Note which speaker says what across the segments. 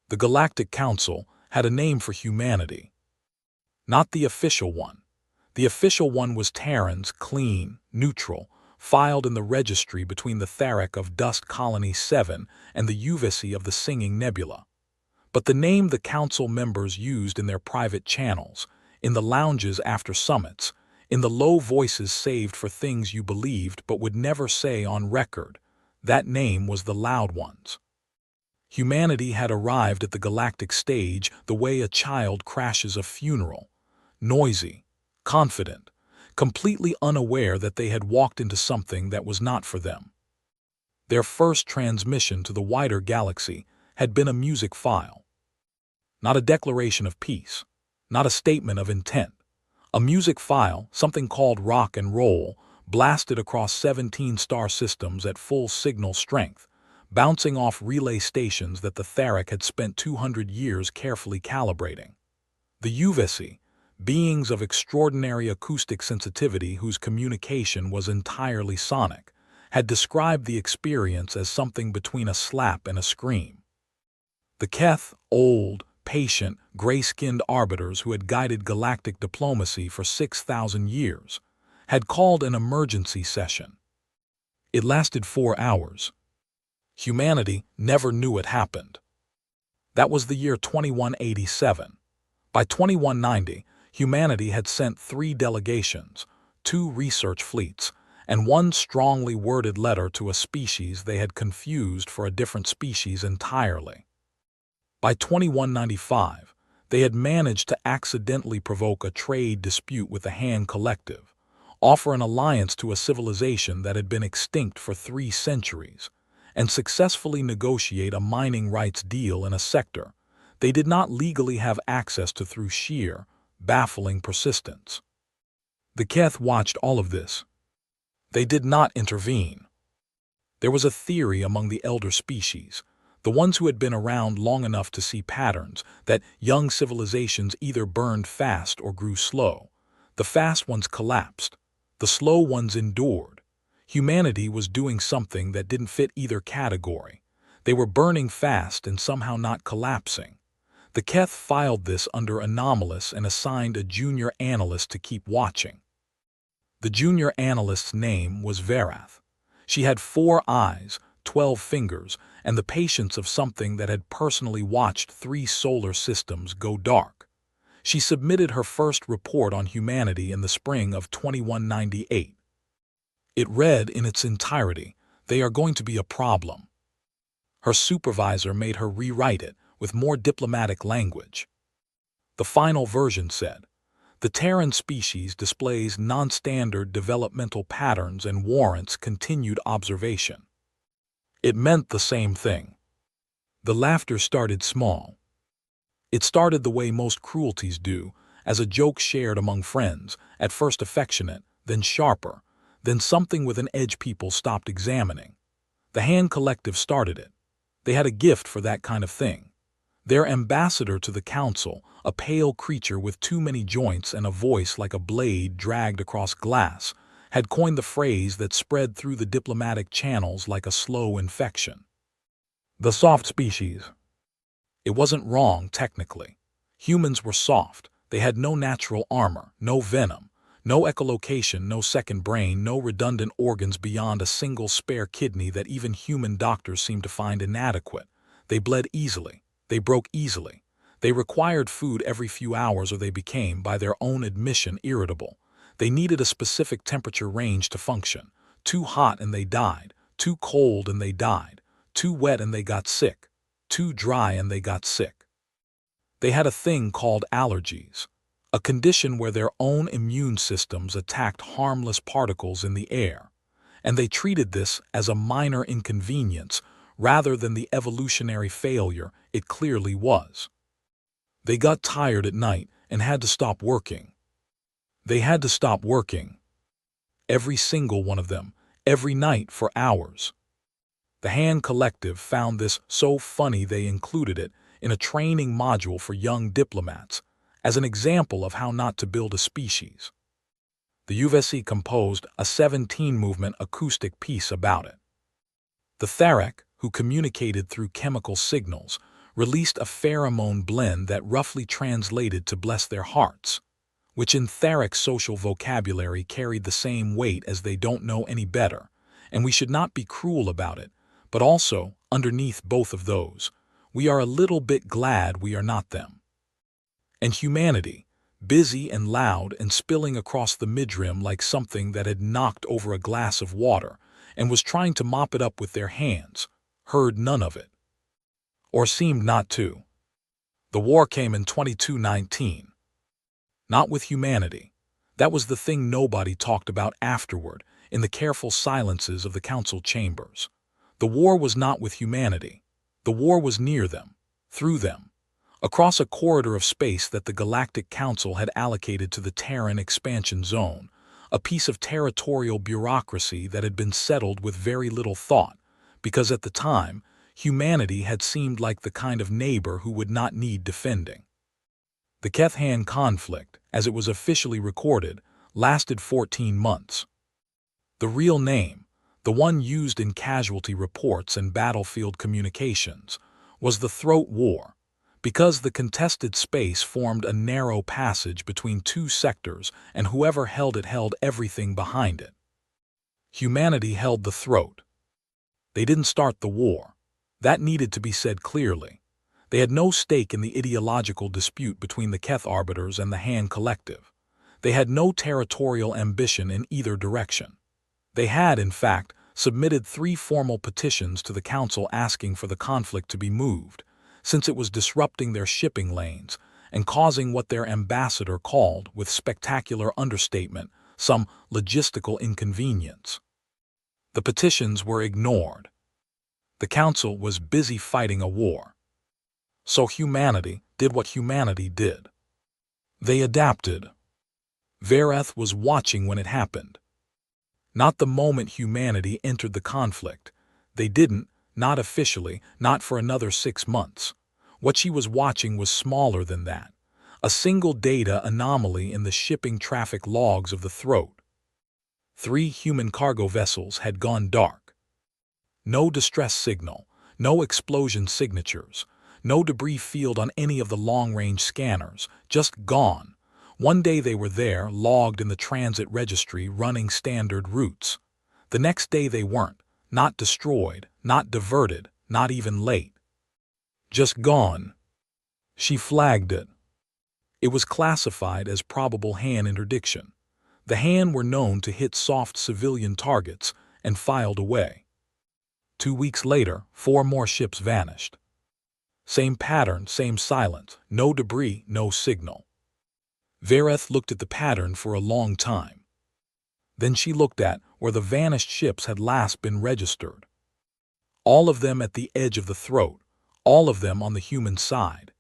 Speaker 1: The Galactic Council had a name for humanity. Not the official one. The official one was Terran's, clean, neutral, filed in the registry between the Tharek of Dust Colony 7 and the Uvesi of the Singing Nebula. But the name the council members used in their private channels, in the lounges after summits, in the low voices saved for things you believed but would never say on record, that name was the loud ones. Humanity had arrived at the galactic stage the way a child crashes a funeral, noisy, confident, completely unaware that they had walked into something that was not for them. Their first transmission to the wider galaxy had been a music file. Not a declaration of peace, not a statement of intent. A music file, something called rock and roll, blasted across 17 star systems at full signal strength, bouncing off relay stations that the Tharek had spent 200 years carefully calibrating. The Uvesi, beings of extraordinary acoustic sensitivity whose communication was entirely sonic, had described the experience as something between a slap and a scream. The Keth, old, patient, gray-skinned arbiters who had guided galactic diplomacy for 6,000 years, had called an emergency session. It lasted 4 hours. Humanity never knew it happened. That was the year 2187. By 2190, humanity had sent 3 delegations, 2 research fleets, and 1 strongly worded letter to a species they had confused for a different species entirely. By 2195, they had managed to accidentally provoke a trade dispute with the Han Collective, offer an alliance to a civilization that had been extinct for 3 centuries, and successfully negotiate a mining rights deal in a sector they did not legally have access to through sheer, baffling persistence. The Keth watched all of this. They did not intervene. There was a theory among the elder species, the ones who had been around long enough to see patterns, that young civilizations either burned fast or grew slow. The fast ones collapsed. The slow ones endured. Humanity was doing something that didn't fit either category. They were burning fast and somehow not collapsing. The Keth filed this under anomalous and assigned a junior analyst to keep watching. The junior analyst's name was Verath. She had 4 eyes, 12 fingers, and the patience of something that had personally watched 3 solar systems go dark. She submitted her first report on humanity in the spring of 2198. It read in its entirety, "They are going to be a problem." Her supervisor made her rewrite it with more diplomatic language. The final version said, "The Terran species displays non-standard developmental patterns and warrants continued observation." It meant the same thing. The laughter started small. It started the way most cruelties do, as a joke shared among friends, at first affectionate, then sharper, then something with an edge people stopped examining. The Han Collective started it. They had a gift for that kind of thing. Their ambassador to the council, a pale creature with too many joints and a voice like a blade dragged across glass, had coined the phrase that spread through the diplomatic channels like a slow infection. The soft species. It wasn't wrong, technically. Humans were soft. They had no natural armor, no venom, no echolocation, no second brain, no redundant organs beyond a single spare kidney that even human doctors seemed to find inadequate. They bled easily. They broke easily. They required food every few hours or they became, by their own admission, irritable. They needed a specific temperature range to function. Too hot and they died. Too cold and they died. Too wet and they got sick. Too dry and they got sick. They had a thing called allergies, a condition where their own immune systems attacked harmless particles in the air, and they treated this as a minor inconvenience rather than the evolutionary failure it clearly was. They got tired at night and had to stop working. They had to stop working. Every single one of them, every night for hours. The Han Collective found this so funny they included it in a training module for young diplomats as an example of how not to build a species. The Uvesi composed a 17-movement acoustic piece about it. The Tharek, who communicated through chemical signals, released a pheromone blend that roughly translated to bless their hearts, which in Theric social vocabulary carried the same weight as they don't know any better, and we should not be cruel about it, but also, underneath both of those, we are a little bit glad we are not them. And humanity, busy and loud and spilling across the midrim like something that had knocked over a glass of water and was trying to mop it up with their hands, heard none of it. Or seemed not to. The war came in 2219. Not with humanity. That was the thing nobody talked about afterward in the careful silences of the council chambers. The war was not with humanity. The war was near them, through them, across a corridor of space that the Galactic Council had allocated to the Terran expansion zone, a piece of territorial bureaucracy that had been settled with very little thought, because at the time, humanity had seemed like the kind of neighbor who would not need defending. The Keth-Han conflict, as it was officially recorded, lasted 14 months. The real name, the one used in casualty reports and battlefield communications, was the Throat War, because the contested space formed a narrow passage between two sectors and whoever held it held everything behind it. Humanity held the throat. They didn't start the war. That needed to be said clearly. They had no stake in the ideological dispute between the Keth Arbiters and the Han Collective. They had no territorial ambition in either direction. They had, in fact, submitted 3 formal petitions to the Council asking for the conflict to be moved, since it was disrupting their shipping lanes and causing what their ambassador called, with spectacular understatement, some logistical inconvenience. The petitions were ignored. The Council was busy fighting a war. So humanity did what humanity did. They adapted. Vareth was watching when it happened. Not the moment humanity entered the conflict. They didn't, not officially, not for another 6 months. What she was watching was smaller than that. A single data anomaly in the shipping traffic logs of the Throat. 3 human cargo vessels had gone dark. No distress signal, no explosion signatures, no debris field on any of the long-range scanners, just gone. One day they were there, logged in the transit registry, running standard routes. The next day they weren't, not destroyed, not diverted, not even late. Just gone. She flagged it. It was classified as probable Han interdiction. The Han were known to hit soft civilian targets and filed away. 2 weeks later, 4 more ships vanished. Same pattern, same silence, no debris, no signal. Vareth looked at the pattern for a long time. Then she looked at where the vanished ships had last been registered. All of them at the edge of the Throat, all of them on the human side.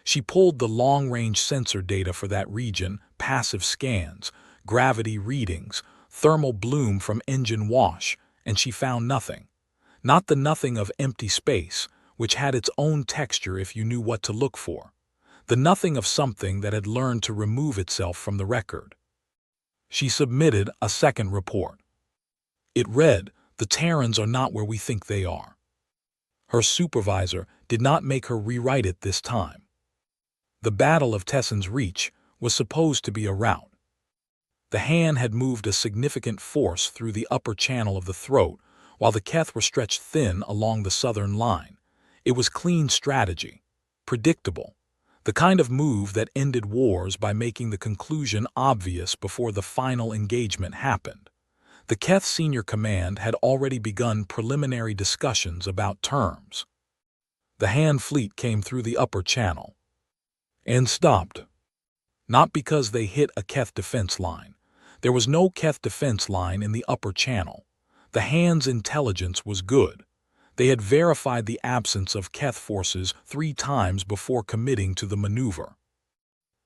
Speaker 1: She pulled the long-range sensor data for that region, passive scans, gravity readings, thermal bloom from engine wash, and she found nothing. Not the nothing of empty space, which had its own texture if you knew what to look for. The nothing of something that had learned to remove itself from the record. She submitted a second report. It read, "The Terrans are not where we think they are." Her supervisor did not make her rewrite it this time. The Battle of Tessen's Reach was supposed to be a rout. The Han had moved a significant force through the upper channel of the Throat, while the Keth were stretched thin along the southern line. It was clean strategy, predictable, the kind of move that ended wars by making the conclusion obvious before the final engagement happened. The Keth Senior Command had already begun preliminary discussions about terms. The Han fleet came through the upper channel and stopped. Not because they hit a Keth defense line. There was no Keth defense line in the upper channel. The Han's intelligence was good. They had verified the absence of Keth forces 3 times before committing to the maneuver.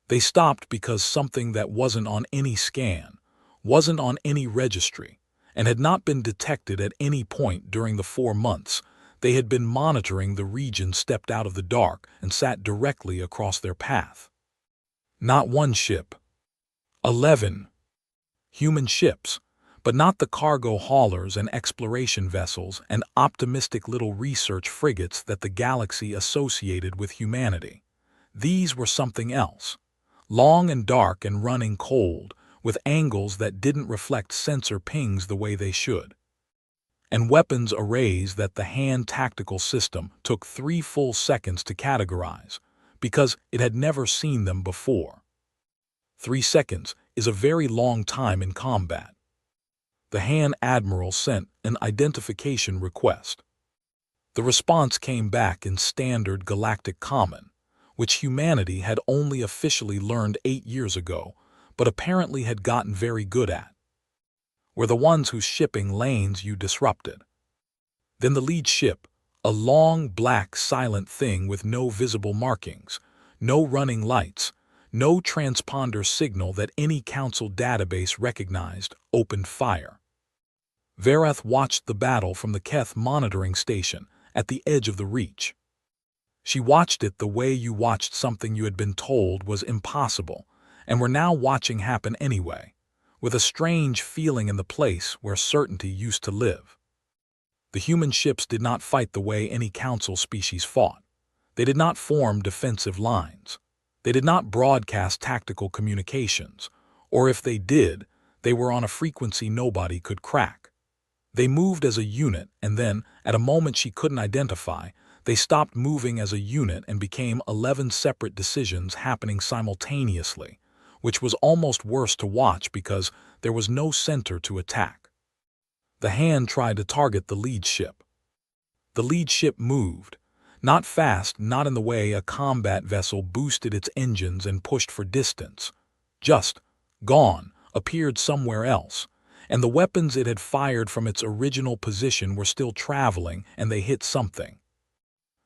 Speaker 1: They stopped because something that wasn't on any scan, wasn't on any registry, and had not been detected at any point during the 4 months they had been monitoring the region stepped out of the dark and sat directly across their path. Not 1 ship. 11. Human ships, but not the cargo haulers and exploration vessels and optimistic little research frigates that the galaxy associated with humanity. These were something else. Long and dark and running cold, with angles that didn't reflect sensor pings the way they should. And weapons arrays that the hand tactical system took 3 full seconds to categorize, because it had never seen them before. 3 seconds is a very long time in combat. The hand admiral sent an identification request. The response came back in standard galactic common, which humanity had only officially learned 8 years ago, but apparently had gotten very good at. We're the ones whose shipping lanes you disrupted. Then the lead ship, a long, black, silent thing with no visible markings, no running lights, no transponder signal that any Council database recognized, opened fire. Verath watched the battle from the Keth monitoring station at the edge of the Reach. She watched it the way you watched something you had been told was impossible, and were now watching happen anyway, with a strange feeling in the place where certainty used to live. The human ships did not fight the way any Council species fought. They did not form defensive lines. They did not broadcast tactical communications, or if they did, they were on a frequency nobody could crack. They moved as a unit, and then, at a moment she couldn't identify, they stopped moving as a unit and became 11 separate decisions happening simultaneously, which was almost worse to watch because there was no center to attack. The hand tried to target the lead ship. The lead ship moved, not fast, not in the way a combat vessel boosted its engines and pushed for distance. Just, gone, appeared somewhere else, and the weapons it had fired from its original position were still traveling, and they hit something.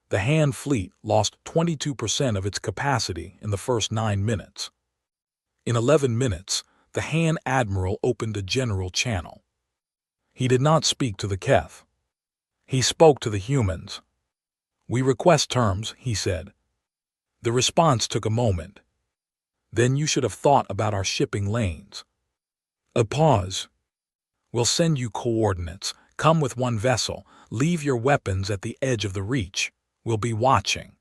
Speaker 1: The hand fleet lost 22% of its capacity in the first 9 minutes. In 11 minutes, the hand admiral opened a general channel. He did not speak to the Keth. He spoke to the humans. "We request terms," he said. The response took a moment. "Then you should have thought about our shipping lanes." A pause. "We'll send you coordinates. Come with 1 vessel. Leave your weapons at the edge of the Reach. We'll be watching."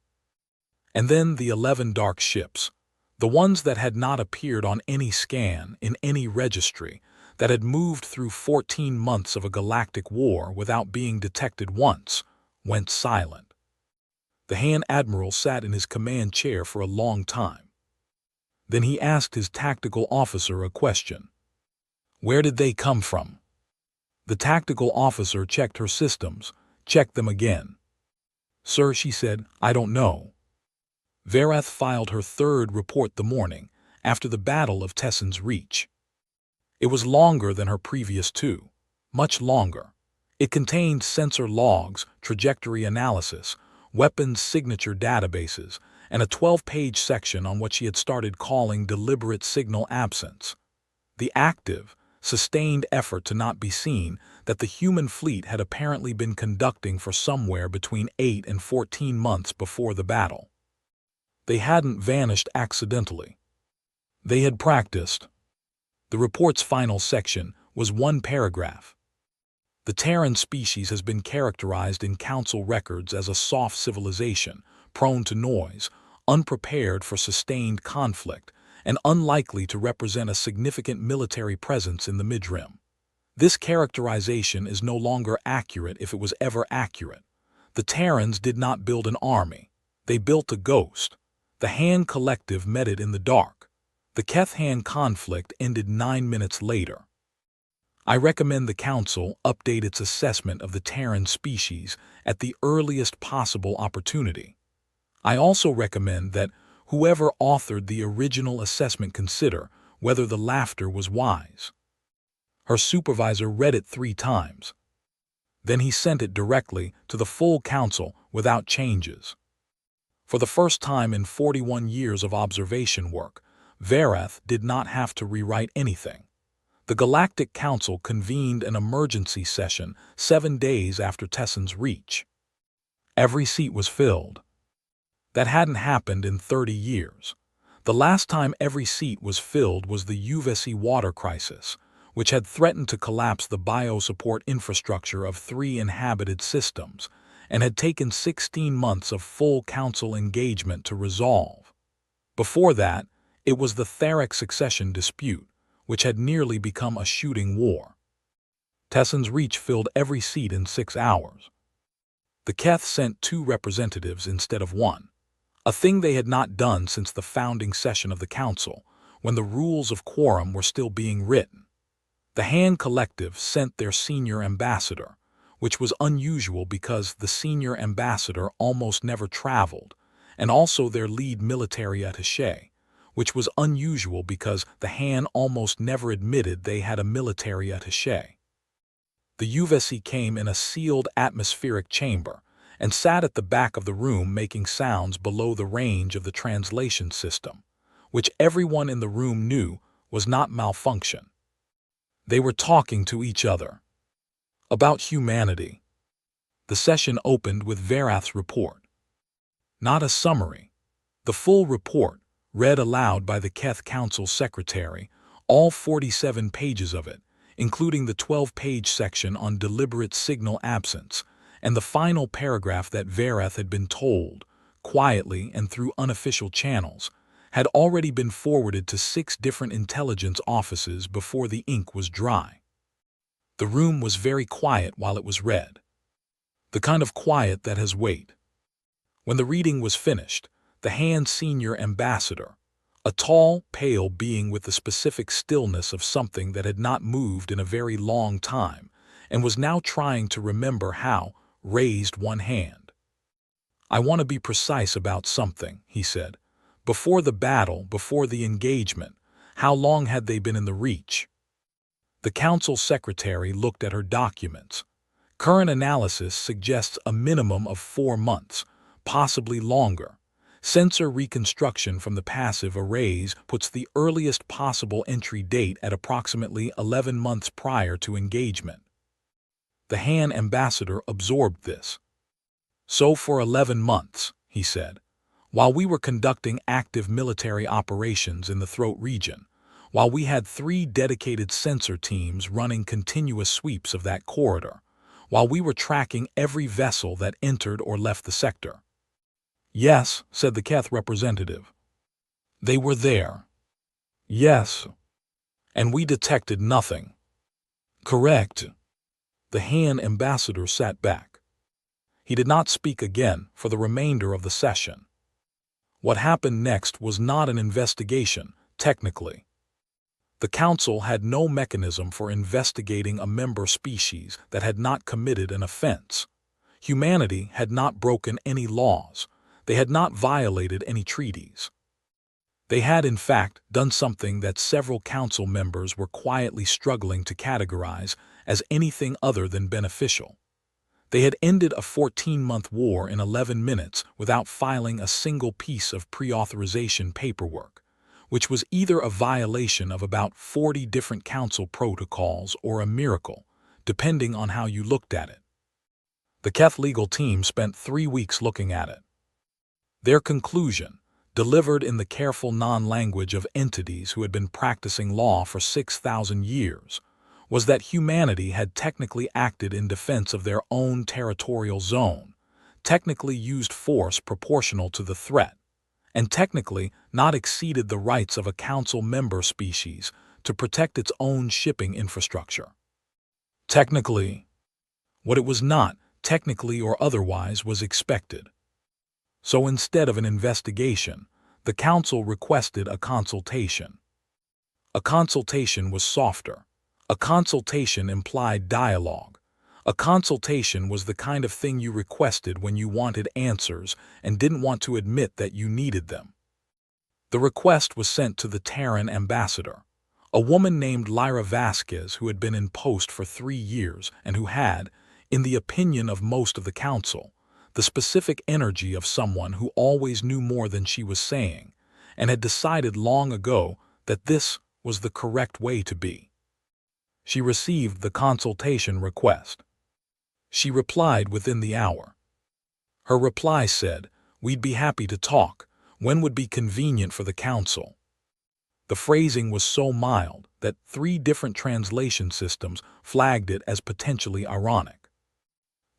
Speaker 1: And then the 11 dark ships, the ones that had not appeared on any scan, in any registry, that had moved through 14 months of a galactic war without being detected once, went silent. The hand admiral sat in his command chair for a long time. Then he asked his tactical officer a question. "Where did they come from?" The tactical officer checked her systems, checked them again. "Sir," she said, "I don't know." Verath filed her 3rd report the morning, after the Battle of Tessen's Reach. It was longer than her previous 2, much longer. It contained sensor logs, trajectory analysis, weapons signature databases, and a 12-page section on what she had started calling deliberate signal absence. The active, sustained effort to not be seen that the human fleet had apparently been conducting for somewhere between 8 and 14 months before the battle. They hadn't vanished accidentally. They had practiced. The report's final section was 1 paragraph. The Terran species has been characterized in Council records as a soft civilization, prone to noise, unprepared for sustained conflict, and unlikely to represent a significant military presence in the midrim. This characterization is no longer accurate if it was ever accurate. The Terrans did not build an army. They built a ghost. The Han Collective met it in the dark. The Keth-Han conflict ended 9 minutes later. I recommend the Council update its assessment of the Terran species at the earliest possible opportunity. I also recommend that whoever authored the original assessment consider whether the laughter was wise. Her supervisor read it 3 times. Then he sent it directly to the full Council without changes. For the first time in 41 years of observation work, Verath did not have to rewrite anything. The Galactic Council convened an emergency session 7 days after Tessen's Reach. Every seat was filled. That hadn't happened in 30 years. The last time every seat was filled was the HFY water crisis, which had threatened to collapse the bio-support infrastructure of 3 inhabited systems, and had taken 16 months of full council engagement to resolve. Before that, it was the Theric succession dispute, which had nearly become a shooting war. Tesson's reach filled every seat in 6 hours. The Keth sent 2 representatives instead of 1, a thing they had not done since the founding session of the council, when the rules of quorum were still being written. The Han Collective sent their senior ambassador, which was unusual because the senior ambassador almost never traveled, and also their lead military attaché, which was unusual because the Han almost never admitted they had a military attaché. The UVC came in a sealed atmospheric chamber and sat at the back of the room making sounds below the range of the translation system, which everyone in the room knew was not malfunction. They were talking to each other about humanity. The session opened with Verath's report. Not a summary. The full report, read aloud by the Keth Council Secretary, all 47 pages of it, including the 12-page section on deliberate signal absence, and the final paragraph that Verath had been told, quietly and through unofficial channels, had already been forwarded to 6 different intelligence offices before the ink was dry. The room was very quiet while it was read. The kind of quiet that has weight. When the reading was finished, the Han senior ambassador, a tall, pale being with the specific stillness of something that had not moved in a very long time and was now trying to remember how, raised one hand. "I want to be precise about something," he said. "Before the battle, before the engagement, how long had they been in the Reach?" The council secretary looked at her documents. Current analysis suggests a minimum of 4 months, possibly longer. Sensor reconstruction from the passive arrays puts the earliest possible entry date at approximately 11 months prior to engagement. The Han ambassador absorbed this. "So for 11 months, he said, while we were conducting active military operations in the Throat region, while we had 3 dedicated sensor teams running continuous sweeps of that corridor, while we were tracking every vessel that entered or left the sector." "Yes," said the Keth representative. "They were there." "Yes." "And we detected nothing." "Correct." The Han ambassador sat back. He did not speak again for the remainder of the session. What happened next was not an investigation, technically. The Council had no mechanism for investigating a member species that had not committed an offense. Humanity had not broken any laws. They had not violated any treaties. They had, in fact, done something that several council members were quietly struggling to categorize as anything other than beneficial. They had ended a 14-month war in 11 minutes without filing a single piece of pre-authorization paperwork, which was either a violation of about 40 different council protocols or a miracle, depending on how you looked at it. The Keth legal team spent 3 weeks looking at it. Their conclusion, delivered in the careful non-language of entities who had been practicing law for 6,000 years, was that humanity had technically acted in defense of their own territorial zone, technically used force proportional to the threat, and technically not exceeded the rights of a council member species to protect its own shipping infrastructure. Technically, what it was not, technically or otherwise, was expected. So instead of an investigation, the council requested a consultation. A consultation was softer. A consultation implied dialogue. A consultation was the kind of thing you requested when you wanted answers and didn't want to admit that you needed them. The request was sent to the Terran ambassador, a woman named Lyra Vasquez who had been in post for 3 years and who had, in the opinion of most of the council, the specific energy of someone who always knew more than she was saying, and had decided long ago that this was the correct way to be. She received the consultation request. She replied within the hour. Her reply said, "We'd be happy to talk. When would be convenient for the council?" The phrasing was so mild that 3 different translation systems flagged it as potentially ironic.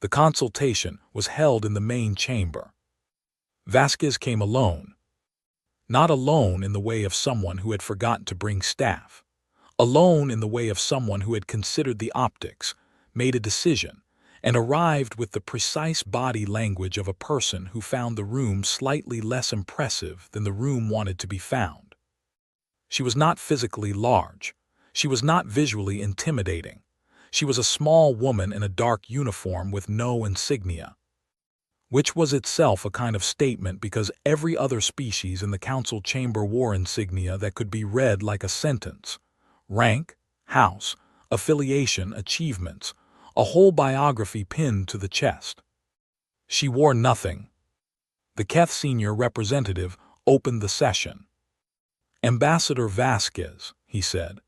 Speaker 1: The consultation was held in the main chamber. Vasquez came alone. Not alone in the way of someone who had forgotten to bring staff. Alone in the way of someone who had considered the optics, made a decision, and arrived with the precise body language of a person who found the room slightly less impressive than the room wanted to be found. She was not physically large. She was not visually intimidating. She was a small woman in a dark uniform with no insignia, which was itself a kind of statement because every other species in the council chamber wore insignia that could be read like a sentence: rank, house, affiliation, achievements, a whole biography pinned to the chest. She wore nothing. The Keth senior representative opened the session. "Ambassador Vasquez," he said,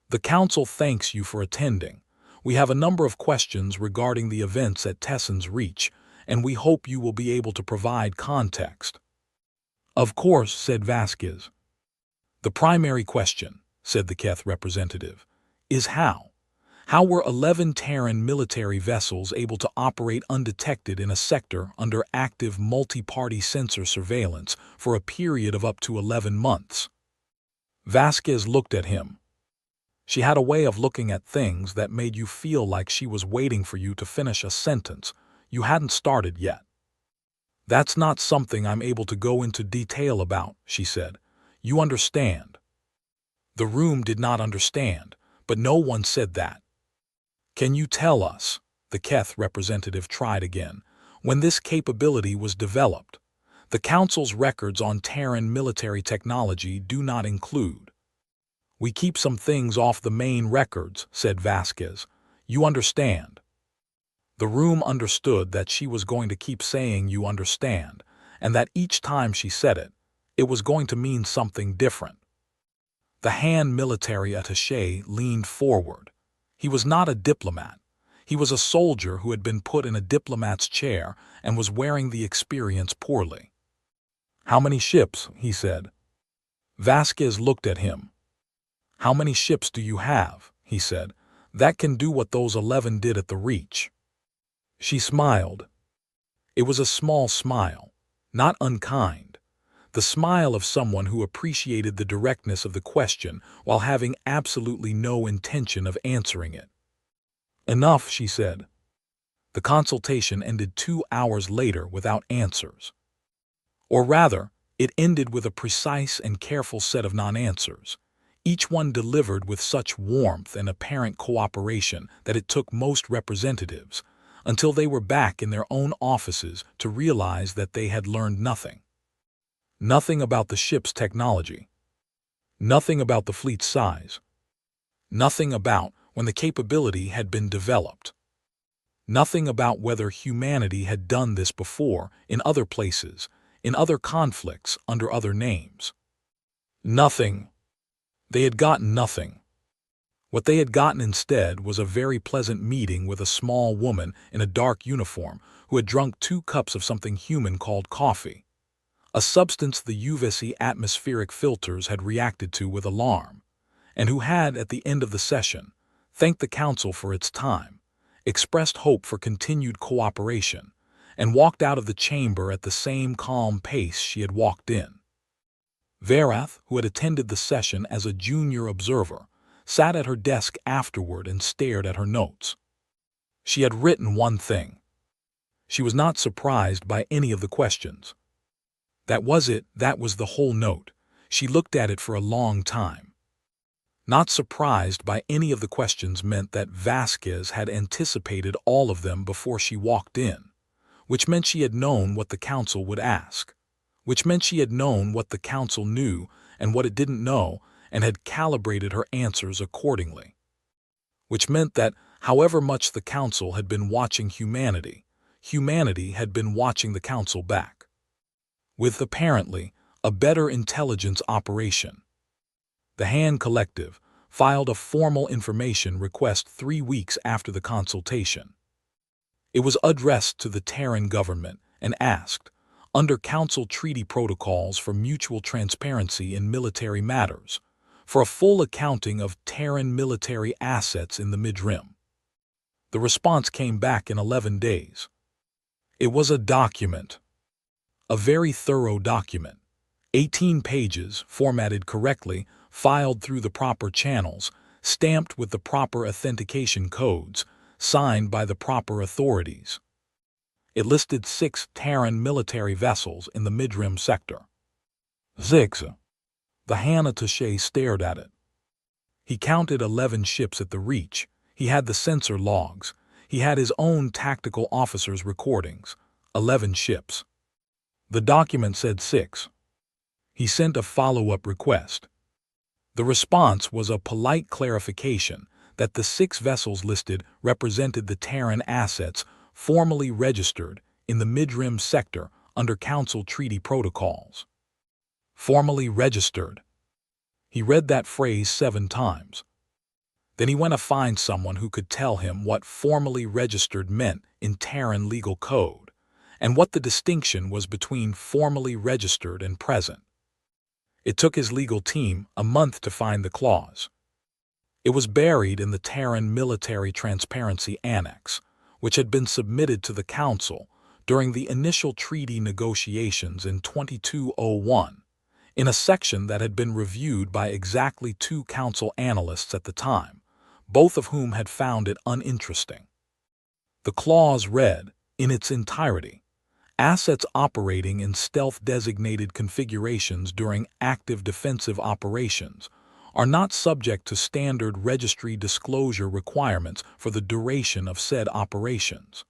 Speaker 1: "the council thanks you for attending. We have a number of questions regarding the events at Tesson's Reach, and we hope you will be able to provide context." "Of course," said Vasquez. "The primary question," said the Keth representative, "is how? How were 11 Terran military vessels able to operate undetected in a sector under active multi-party sensor surveillance for a period of up to 11 months? Vasquez looked at him. She had a way of looking at things that made you feel like she was waiting for you to finish a sentence you hadn't started yet. "That's not something I'm able to go into detail about," she said. "You understand." The room did not understand, but no one said that. "Can you tell us," the Keth representative tried again, "when this capability was developed? The Council's records on Terran military technology do not include." "We keep some things off the main records," said Vasquez. "You understand." The room understood that she was going to keep saying "you understand," and that each time she said it, it was going to mean something different. The hand military attaché leaned forward. He was not a diplomat. He was a soldier who had been put in a diplomat's chair and was wearing the experience poorly. "How many ships?" he said. Vasquez looked at him. "How many ships do you have?" he said. "That can do what those 11 did at the Reach." She smiled. It was a small smile, not unkind. The smile of someone who appreciated the directness of the question while having absolutely no intention of answering it. "Enough," she said. The consultation ended 2 hours later without answers. Or rather, it ended with a precise and careful set of non-answers, each one delivered with such warmth and apparent cooperation that it took most representatives, until they were back in their own offices, to realize that they had learned nothing. Nothing about the ship's technology. Nothing about the fleet's size. Nothing about when the capability had been developed. Nothing about whether humanity had done this before in other places, in other conflicts, under other names. Nothing. They had gotten nothing. What they had gotten instead was a very pleasant meeting with a small woman in a dark uniform who had drunk 2 cups of something human called coffee, a substance the UVC atmospheric filters had reacted to with alarm, and who had, at the end of the session, thanked the Council for its time, expressed hope for continued cooperation, and walked out of the chamber at the same calm pace she had walked in. Verath, who had attended the session as a junior observer, sat at her desk afterward and stared at her notes. She had written one thing. She was not surprised by any of the questions. That was it, that was the whole note. She looked at it for a long time. Not surprised by any of the questions meant that Vasquez had anticipated all of them before she walked in, which meant she had known what the Council would ask, which meant she had known what the Council knew and what it didn't know, and had calibrated her answers accordingly, which meant that, however much the Council had been watching humanity, humanity had been watching the Council back, with, apparently, a better intelligence operation. The Han Collective filed a formal information request 3 weeks after the consultation. It was addressed to the Terran government and asked, under Council treaty protocols for mutual transparency in military matters, for a full accounting of Terran military assets in the Mid-Rim. The response came back in 11 days. It was a document. A very thorough document. 18 pages, formatted correctly, filed through the proper channels, stamped with the proper authentication codes, signed by the proper authorities. It listed 6 Terran military vessels in the Mid-Rim sector. 6. The Han attaché stared at it. He counted 11 ships at the Reach. He had the sensor logs. He had his own tactical officer's recordings. 11 ships. The document said 6. He sent a follow-up request. The response was a polite clarification that the 6 vessels listed represented the Terran assets formally registered in the Mid-Rim sector under Council Treaty protocols. Formally registered. He read that phrase 7 times. Then he went to find someone who could tell him what formally registered meant in Terran legal code, and what the distinction was between formally registered and present. It took his legal team a month to find the clause. It was buried in the Terran Military Transparency Annex, which had been submitted to the Council during the initial treaty negotiations in 2201, in a section that had been reviewed by exactly 2 Council analysts at the time, both of whom had found it uninteresting. The clause read, in its entirety, assets operating in stealth-designated configurations during active defensive operations are not subject to standard registry disclosure requirements for the duration of said operations.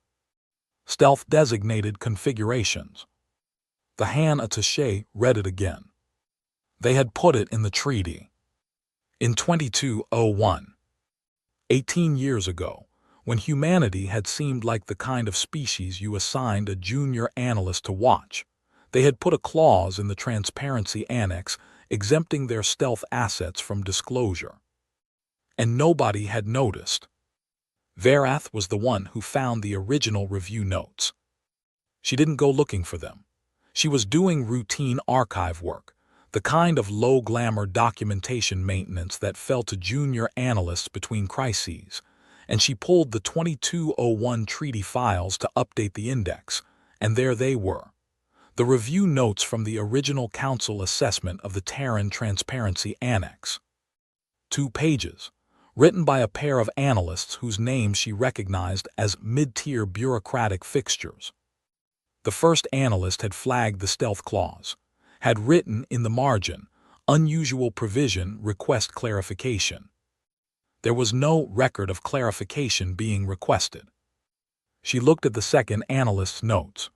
Speaker 1: Stealth-designated configurations. The Han attaché read it again. They had put it in the treaty. In 2201, 18 years ago, when humanity had seemed like the kind of species you assigned a junior analyst to watch, they had put a clause in the Transparency Annex exempting their stealth assets from disclosure. And nobody had noticed. Verath was the one who found the original review notes. She didn't go looking for them. She was doing routine archive work, the kind of low-glamour documentation maintenance that fell to junior analysts between crises, and she pulled the 2201 treaty files to update the index, and there they were. The review notes from the original Council assessment of the Terran Transparency Annex. 2 pages, written by a pair of analysts whose names she recognized as mid-tier bureaucratic fixtures. The first analyst had flagged the stealth clause, had written in the margin, unusual provision request clarification. There was no record of clarification being requested. She looked at the second analyst's notes.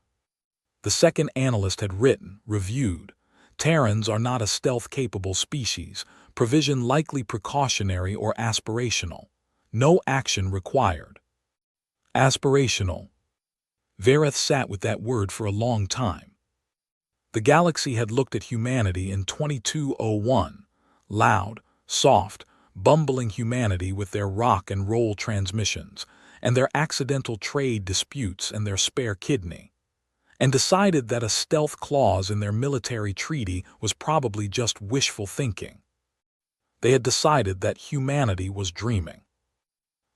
Speaker 1: The second analyst had written, reviewed, Terrans are not a stealth-capable species, provision likely precautionary or aspirational. No action required. Aspirational. Verath sat with that word for a long time. The galaxy had looked at humanity in 2201, loud, soft, bumbling humanity with their rock and roll transmissions, and their accidental trade disputes and their spare kidney, and decided that a stealth clause in their military treaty was probably just wishful thinking. They had decided that humanity was dreaming.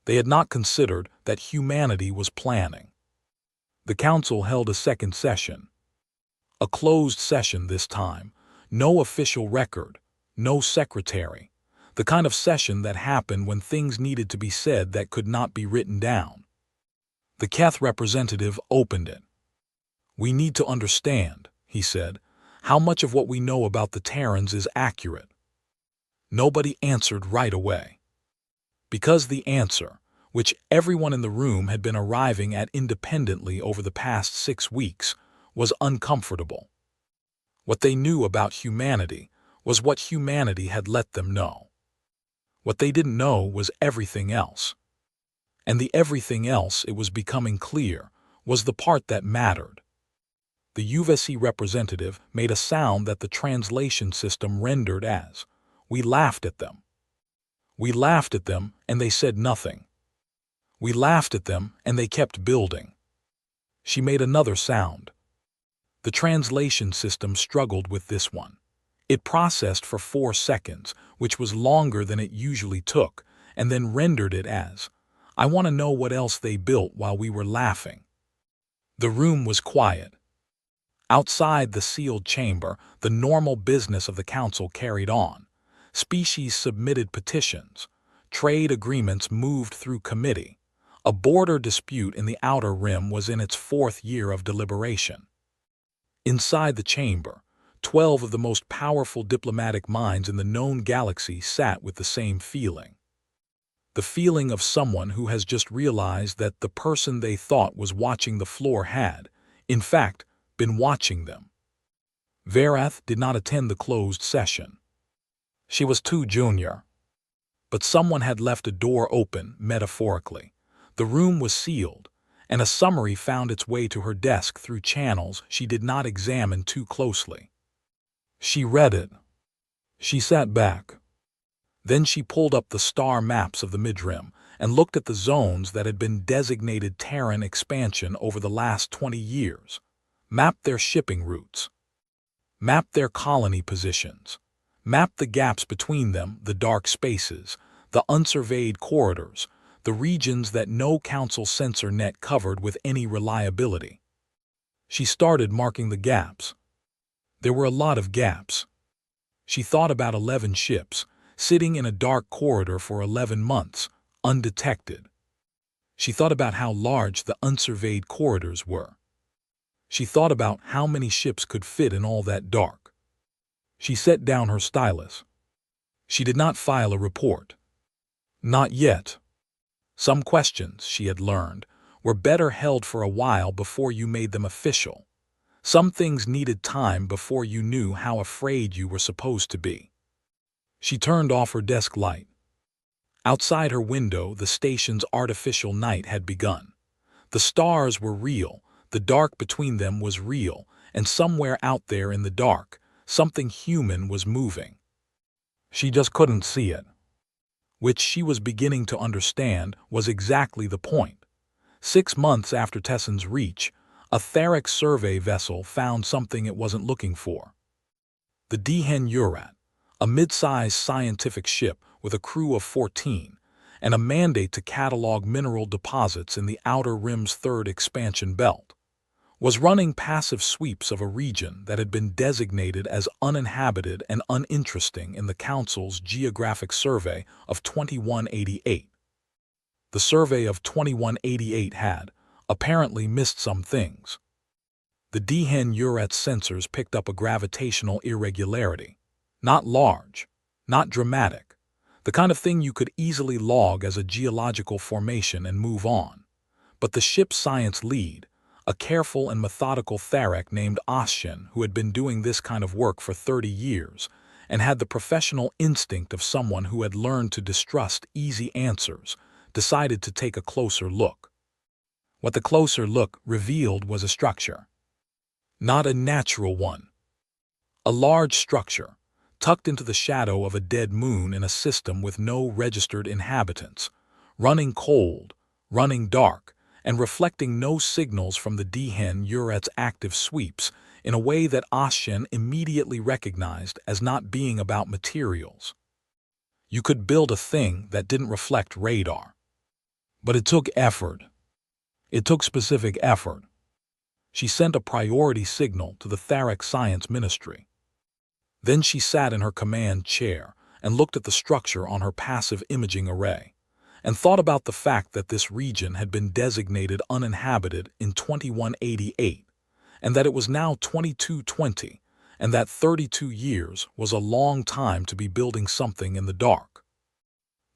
Speaker 1: They had not considered that humanity was planning. The Council held a second session. A closed session this time, no official record, no secretary, the kind of session that happened when things needed to be said that could not be written down. The Keth representative opened it. We need to understand, he said, how much of what we know about the Terrans is accurate. Nobody answered right away. Because the answer, which everyone in the room had been arriving at independently over the past 6 weeks, was uncomfortable. What they knew about humanity was what humanity had let them know. What they didn't know was everything else. And the everything else, it was becoming clear, was the part that mattered. The UVC representative made a sound that the translation system rendered as, "We laughed at them. We laughed at them and they said nothing. We laughed at them and they kept building." She made another sound. The translation system struggled with this one. It processed for 4 seconds, which was longer than it usually took, and then rendered it as, "I want to know what else they built while we were laughing." The room was quiet. Outside the sealed chamber, the normal business of the council carried on. Species submitted petitions. Trade agreements moved through committee. A border dispute in the Outer Rim was in its 4th year of deliberation. Inside the chamber, 12 of the most powerful diplomatic minds in the known galaxy sat with the same feeling. The feeling of someone who has just realized that the person they thought was watching the floor had, in fact, been watching them. Verath did not attend the closed session. She was too junior. But someone had left a door open, metaphorically. The room was sealed, and a summary found its way to her desk through channels she did not examine too closely. She read it. She sat back. Then she pulled up the star maps of the Midrim and looked at the zones that had been designated Terran expansion over the last 20 years, mapped their shipping routes, mapped their colony positions, mapped the gaps between them, the dark spaces, the unsurveyed corridors, the regions that no council sensor net covered with any reliability. She started marking the gaps. There were a lot of gaps. She thought about 11 ships, sitting in a dark corridor for 11 months, undetected. She thought about how large the unsurveyed corridors were. She thought about how many ships could fit in all that dark. She set down her stylus. She did not file a report. Not yet. Some questions, she had learned, were better held for a while before you made them official. Some things needed time before you knew how afraid you were supposed to be. She turned off her desk light. Outside her window, the station's artificial night had begun. The stars were real, the dark between them was real, and somewhere out there in the dark, something human was moving. She just couldn't see it. Which she was beginning to understand was exactly the point. 6 months after Tesson's reach, a Theric survey vessel found something it wasn't looking for. The Dehen Urat, a mid-sized scientific ship with a crew of 14, and a mandate to catalog mineral deposits in the Outer Rim's 3rd expansion belt, was running passive sweeps of a region that had been designated as uninhabited and uninteresting in the Council's Geographic Survey of 2188. The survey of 2188 had, apparently, missed some things. The Dehen Urat's sensors picked up a gravitational irregularity. Not large, not dramatic, the kind of thing you could easily log as a geological formation and move on. But the ship's science lead, a careful and methodical Theric named Ossian, who had been doing this kind of work for 30 years and had the professional instinct of someone who had learned to distrust easy answers, decided to take a closer look. What the closer look revealed was a structure. Not a natural one. A large structure, tucked into the shadow of a dead moon in a system with no registered inhabitants, running cold, running dark, and reflecting no signals from the Dehen Urat's active sweeps in a way that Ossian immediately recognized as not being about materials. You could build a thing that didn't reflect radar. But it took effort. It took specific effort. She sent a priority signal to the Theric Science Ministry. Then she sat in her command chair and looked at the structure on her passive imaging array, and thought about the fact that this region had been designated uninhabited in 2188, and that it was now 2220, and that 32 years was a long time to be building something in the dark.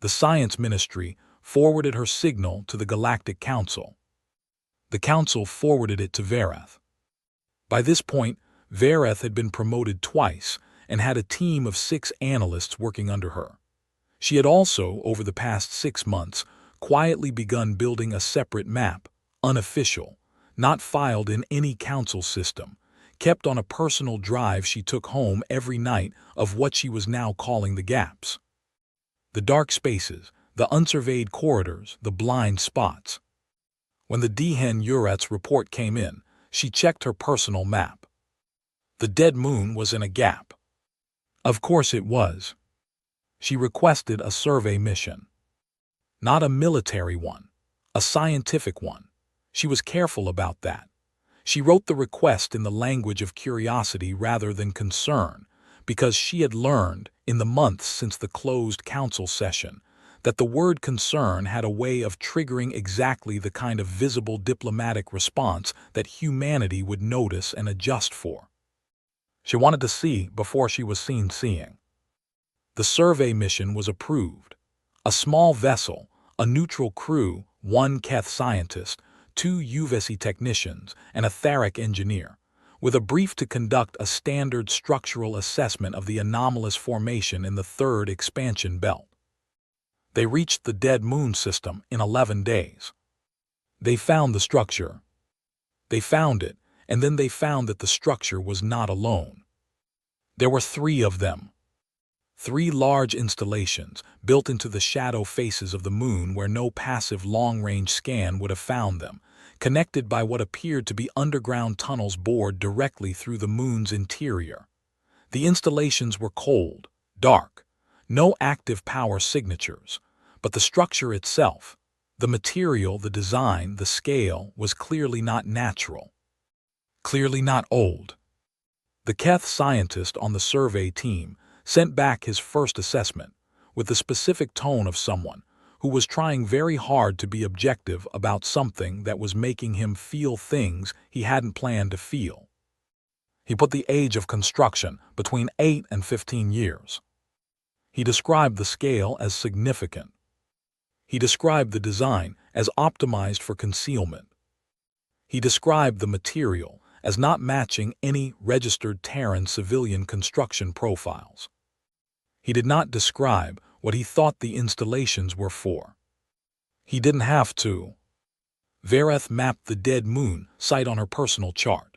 Speaker 1: The Science Ministry forwarded her signal to the Galactic Council. The Council forwarded it to Verath. By this point, Verath had been promoted twice and had a team of 6 analysts working under her. She had also, over the past 6 months, quietly begun building a separate map, unofficial, not filed in any council system, kept on a personal drive she took home every night, of what she was now calling the gaps. The dark spaces, the unsurveyed corridors, the blind spots. When the Dehen Urat's report came in, she checked her personal map. The dead moon was in a gap. Of course it was. She requested a survey mission. Not a military one, a scientific one. She was careful about that. She wrote the request in the language of curiosity rather than concern, because she had learned, in the months since the closed council session, that the word concern had a way of triggering exactly the kind of visible diplomatic response that humanity would notice and adjust for. She wanted to see before she was seen seeing. The survey mission was approved. A small vessel, a neutral crew, one Keth scientist, two UVSI technicians, and a Tharic engineer, with a brief to conduct a standard structural assessment of the anomalous formation in the third expansion belt. They reached the dead moon system in 11 days. They found the structure. They found it, and then they found that the structure was not alone. There were 3 of them. 3 large installations built into the shadow faces of the moon where no passive long-range scan would have found them, connected by what appeared to be underground tunnels bored directly through the moon's interior. The installations were cold, dark, no active power signatures, but the structure itself, the material, the design, the scale, was clearly not natural. Clearly not old. The Keth scientist on the survey team sent back his first assessment with the specific tone of someone who was trying very hard to be objective about something that was making him feel things he hadn't planned to feel. He put the age of construction between 8 and 15 years. He described the scale as significant. He described the design as optimized for concealment. He described the material as not matching any registered Terran civilian construction profiles. He did not describe what he thought the installations were for. He didn't have to. Vareth mapped the dead moon site on her personal chart.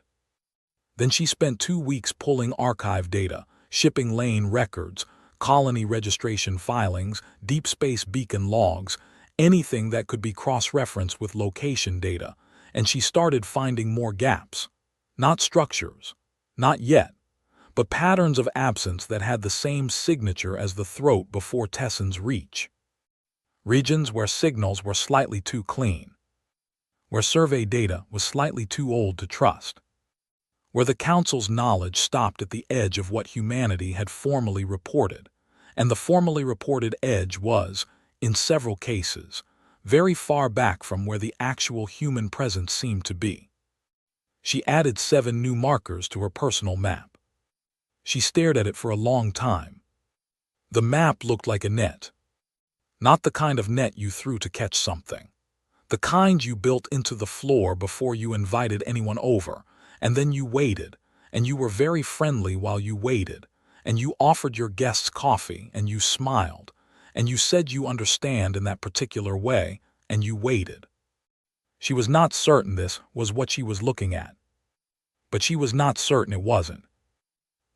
Speaker 1: Then she spent 2 weeks pulling archive data, shipping lane records, colony registration filings, deep space beacon logs, anything that could be cross-referenced with location data, and she started finding more gaps. Not structures, not yet, but patterns of absence that had the same signature as the throat before Tessen's reach. Regions where signals were slightly too clean. Where survey data was slightly too old to trust. Where the Council's knowledge stopped at the edge of what humanity had formally reported, and the formally reported edge was, in several cases, very far back from where the actual human presence seemed to be. She added 7 new markers to her personal map. She stared at it for a long time. The map looked like a net. Not the kind of net you threw to catch something. The kind you built into the floor before you invited anyone over, and then you waited, and you were very friendly while you waited, and you offered your guests coffee, and you smiled, and you said you understand in that particular way, and you waited. She was not certain this was what she was looking at. But she was not certain it wasn't.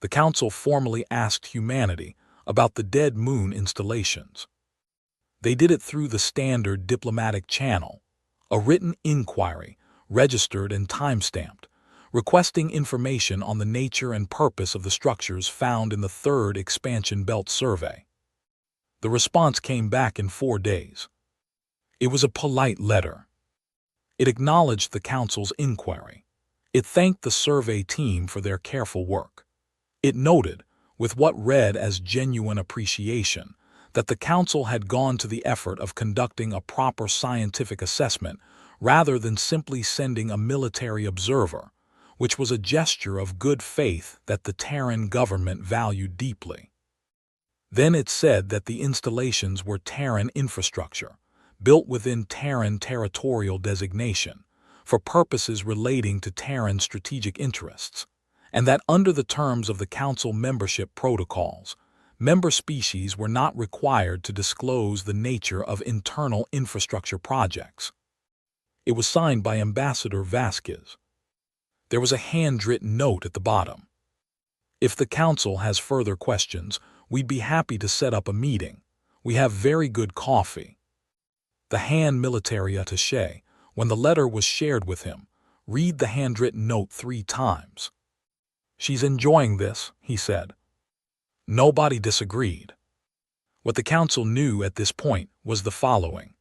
Speaker 1: The Council formally asked humanity about the dead moon installations. They did it through the standard diplomatic channel, a written inquiry, registered and time-stamped, requesting information on the nature and purpose of the structures found in the third expansion belt survey. The response came back in 4 days. It was a polite letter. It acknowledged the Council's inquiry. It thanked the survey team for their careful work. It noted, with what read as genuine appreciation, that the Council had gone to the effort of conducting a proper scientific assessment rather than simply sending a military observer, which was a gesture of good faith that the Terran government valued deeply. Then it said that the installations were Terran infrastructure, built within Terran territorial designation, for purposes relating to Terran strategic interests, and that under the terms of the Council membership protocols, member species were not required to disclose the nature of internal infrastructure projects. It was signed by Ambassador Vasquez. There was a handwritten note at the bottom. If the Council has further questions, we'd be happy to set up a meeting. We have very good coffee. The hand military attaché, when the letter was shared with him, read the handwritten note 3 times. She's enjoying this, he said. Nobody disagreed. What the Council knew at this point was the following.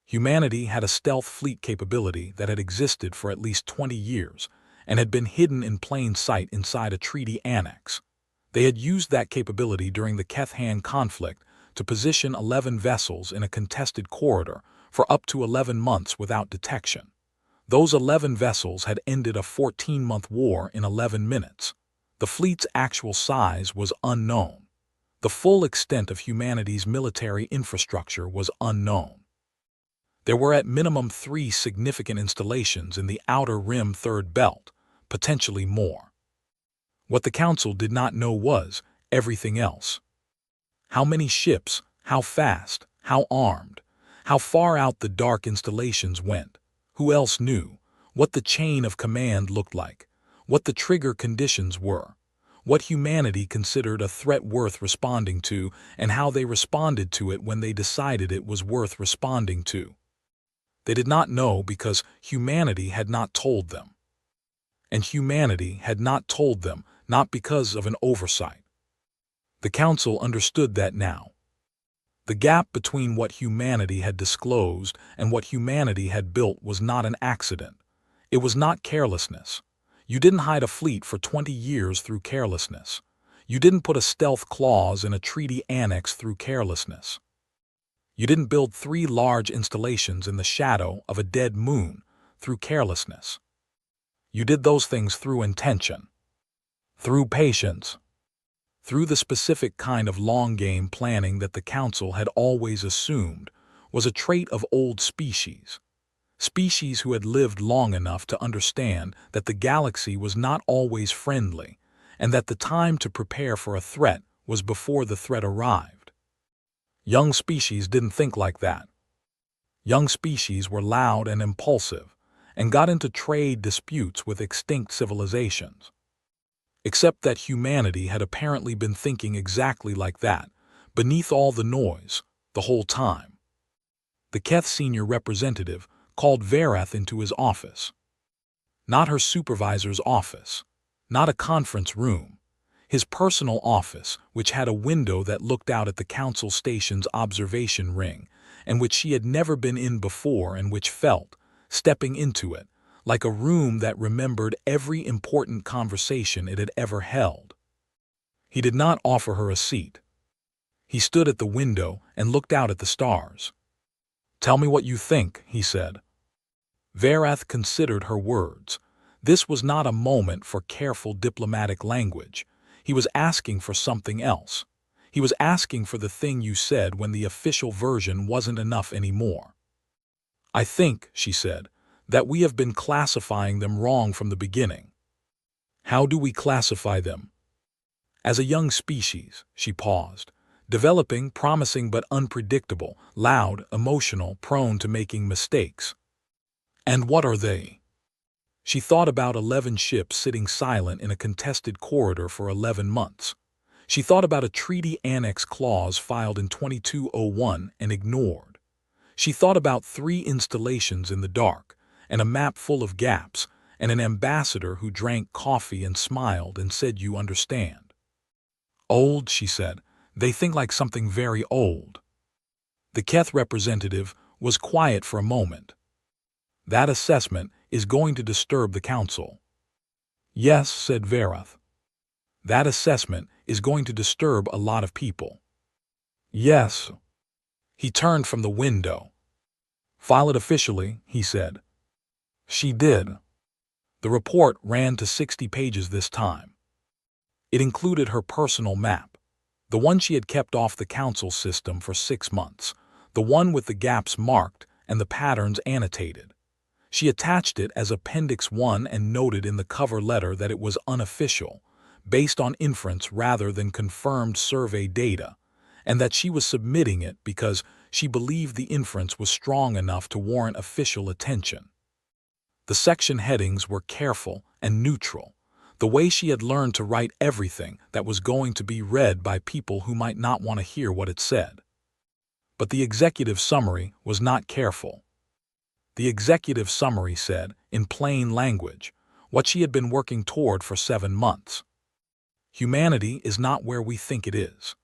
Speaker 1: Humanity had a stealth fleet capability that had existed for at least 20 years and had been hidden in plain sight inside a treaty annex. They had used that capability during the Keth-Han conflict to position 11 vessels in a contested corridor for up to 11 months without detection. Those 11 vessels had ended a 14-month war in 11 minutes. The fleet's actual size was unknown. The full extent of humanity's military infrastructure was unknown. There were at minimum 3 significant installations in the Outer Rim Third Belt, potentially more. What the Council did not know was everything else. How many ships, how fast, how armed, how far out the dark installations went. Who else knew? What the chain of command looked like, what the trigger conditions were, what humanity considered a threat worth responding to, and how they responded to it when they decided it was worth responding to. They did not know because humanity had not told them. And humanity had not told them not because of an oversight. The Council understood that now. The gap between what humanity had disclosed and what humanity had built was not an accident. It was not carelessness. You didn't hide a fleet for 20 years through carelessness. You didn't put a stealth clause in a treaty annex through carelessness. You didn't build 3 large installations in the shadow of a dead moon through carelessness. You did those things through intention, through patience, through the specific kind of long-game planning that the Council had always assumed was a trait of old species. Species who had lived long enough to understand that the galaxy was not always friendly and that the time to prepare for a threat was before the threat arrived. Young species didn't think like that. Young species were loud and impulsive and got into trade disputes with extinct civilizations. Except that humanity had apparently been thinking exactly like that, beneath all the noise, the whole time. The Keth senior representative called Verath into his office. Not her supervisor's office, not a conference room. His personal office, which had a window that looked out at the Council station's observation ring, and which she had never been in before and which felt, stepping into it, like a room that remembered every important conversation it had ever held. He did not offer her a seat. He stood at the window and looked out at the stars. "Tell me what you think," he said. Verath considered her words. This was not a moment for careful diplomatic language. He was asking for something else. He was asking for the thing you said when the official version wasn't enough anymore. "I think," she said, "that we have been classifying them wrong from the beginning." "How do we classify them?" "As a young species," she paused, "developing, promising but unpredictable, loud, emotional, prone to making mistakes." "And what are they?" She thought about 11 ships sitting silent in a contested corridor for 11 months. She thought about a treaty annex clause filed in 2201 and ignored. She thought about 3 installations in the dark, and a map full of gaps, and an ambassador who drank coffee and smiled and said, "You understand." "Old," she said. "They think like something very old." The Keth representative was quiet for a moment. "That assessment is going to disturb the Council." "Yes," said Verath. "That assessment is going to disturb a lot of people." "Yes." He turned from the window. "File it officially," he said. She did. The report ran to 60 pages this time. It included her personal map, the one she had kept off the Council system for 6 months, the one with the gaps marked and the patterns annotated. She attached it as Appendix 1 and noted in the cover letter that it was unofficial, based on inference rather than confirmed survey data, and that she was submitting it because she believed the inference was strong enough to warrant official attention. The section headings were careful and neutral, the way she had learned to write everything that was going to be read by people who might not want to hear what it said. But the executive summary was not careful. The executive summary said, in plain language, what she had been working toward for 7 months. Humanity is not where we think it is.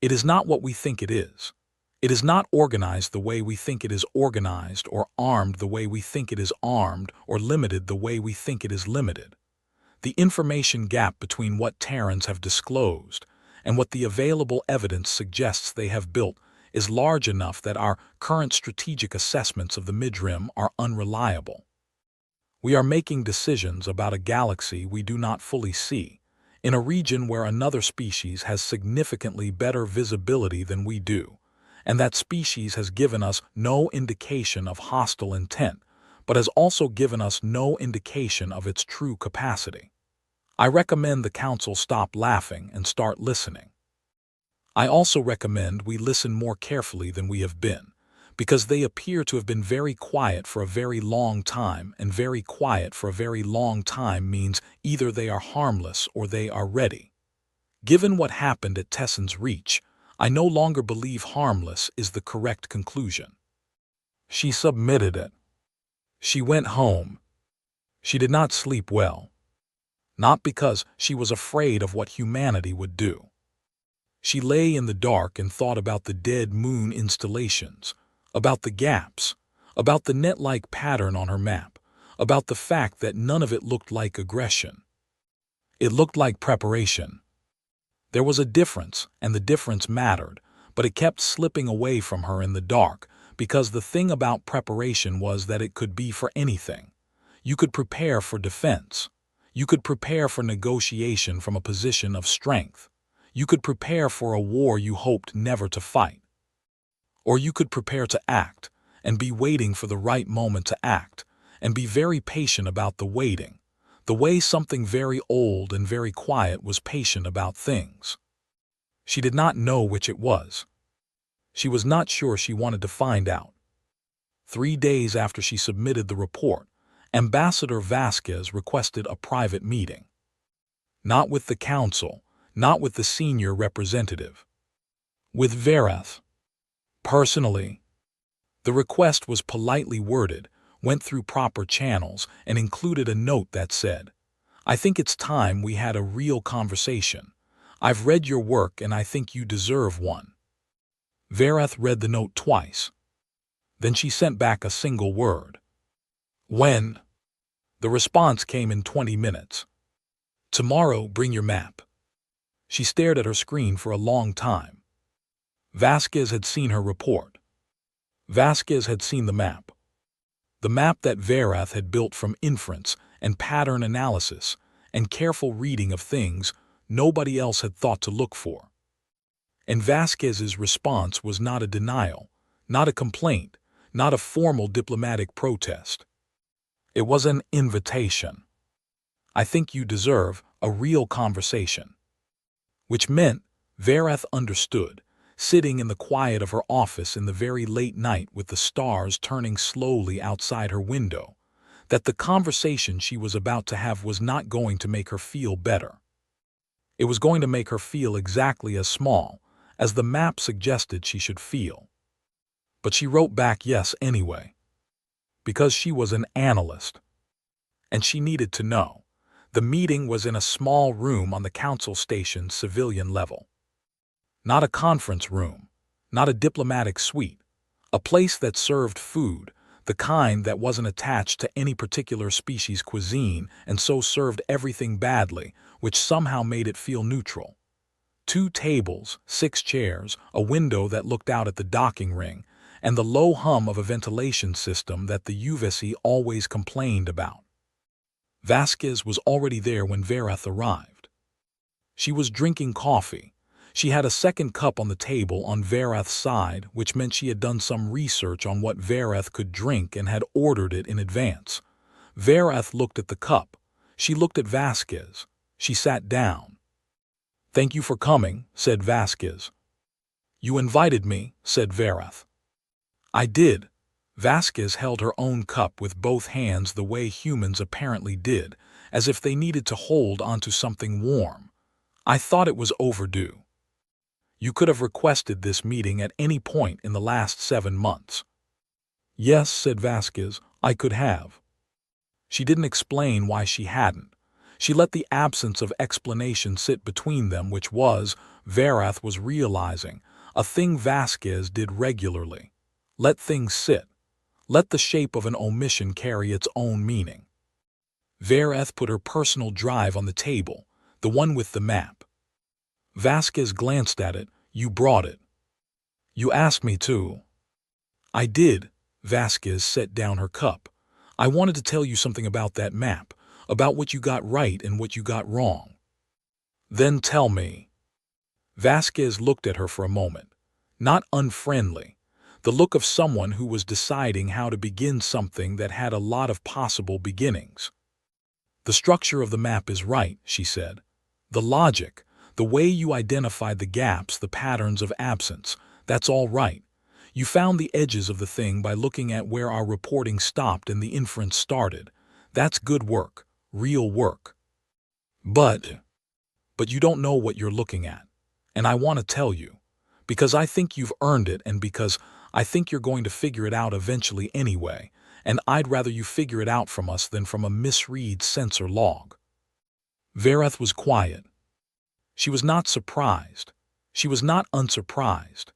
Speaker 1: It is not what we think it is. It is not organized the way we think it is organized, or armed the way we think it is armed, or limited the way we think it is limited. The information gap between what Terrans have disclosed and what the available evidence suggests they have built is large enough that our current strategic assessments of the midrim are unreliable. We are making decisions about a galaxy we do not fully see, in a region where another species has significantly better visibility than we do, and that species has given us no indication of hostile intent, but has also given us no indication of its true capacity. I recommend the Council stop laughing and start listening. I also recommend we listen more carefully than we have been, because they appear to have been very quiet for a very long time, and very quiet for a very long time means either they are harmless or they are ready. Given what happened at Tesson's Reach, I no longer believe harmless is the correct conclusion. She submitted it. She went home. She did not sleep well. Not because she was afraid of what humanity would do. She lay in the dark and thought about the dead moon installations, about the gaps, about the net-like pattern on her map, about the fact that none of it looked like aggression. It looked like preparation. There was a difference, and the difference mattered, but it kept slipping away from her in the dark, because the thing about preparation was that it could be for anything. You could prepare for defense. You could prepare for negotiation from a position of strength. You could prepare for a war you hoped never to fight. Or you could prepare to act, and be waiting for the right moment to act, and be very patient about the waiting, the way something very old and very quiet was patient about things. She did not know which it was. She was not sure she wanted to find out. 3 days after she submitted the report, Ambassador Vasquez requested a private meeting. Not with the Council, not with the senior representative. With Verath. Personally. The request was politely worded, went through proper channels, and included a note that said, "I think it's time we had a real conversation. I've read your work and I think you deserve one." Verath read the note twice. Then she sent back a single word. "When?" The response came in 20 minutes. "Tomorrow, bring your map." She stared at her screen for a long time. Vasquez had seen her report. Vasquez had seen the map. The map that Verath had built from inference and pattern analysis and careful reading of things nobody else had thought to look for. And Vasquez's response was not a denial, not a complaint, not a formal diplomatic protest. It was an invitation. "I think you deserve a real conversation." Which meant, Verath understood, sitting in the quiet of her office in the very late night with the stars turning slowly outside her window, that the conversation she was about to have was not going to make her feel better. It was going to make her feel exactly as small as the map suggested she should feel. But she wrote back yes anyway. Because she was an analyst. And she needed to know. The meeting was in a small room on the Council Station's civilian level. Not a conference room, not a diplomatic suite, a place that served food, the kind that wasn't attached to any particular species' cuisine and so served everything badly, which somehow made it feel neutral. 2 tables, 6 chairs, a window that looked out at the docking ring, and the low hum of a ventilation system that the UVC always complained about. Vasquez was already there when Verath arrived. She was drinking coffee. She had a second cup on the table on Verath's side, which meant she had done some research on what Verath could drink and had ordered it in advance. Verath looked at the cup. She looked at Vasquez. She sat down. "Thank you for coming," said Vasquez. "You invited me," said Verath. "I did." Vasquez held her own cup with both hands the way humans apparently did, as if they needed to hold onto something warm. "I thought it was overdue. You could have requested this meeting at any point in the last 7 months." "Yes," said Vasquez, "I could have." She didn't explain why she hadn't. She let the absence of explanation sit between them, which was, Verath was realizing, a thing Vasquez did regularly. Let things sit. Let the shape of an omission carry its own meaning. Verath put her personal drive on the table, the one with the map. Vasquez glanced at it. You brought it. You asked me to. I did. Vasquez set down her cup. I wanted to tell you something about that map, about what you got right and what you got wrong. Then tell me. Vasquez looked at her for a moment. Not unfriendly. The look of someone who was deciding how to begin something that had a lot of possible beginnings. The structure of the map is right, she said. The logic, the way you identified the gaps, the patterns of absence, that's all right. You found the edges of the thing by looking at where our reporting stopped and the inference started. That's good work, real work. But you don't know what you're looking at. And I want to tell you. Because I think you've earned it and because I think you're going to figure it out eventually anyway, and I'd rather you figure it out from us than from a misread sensor log. Verath was quiet. She was not surprised. She was not unsurprised.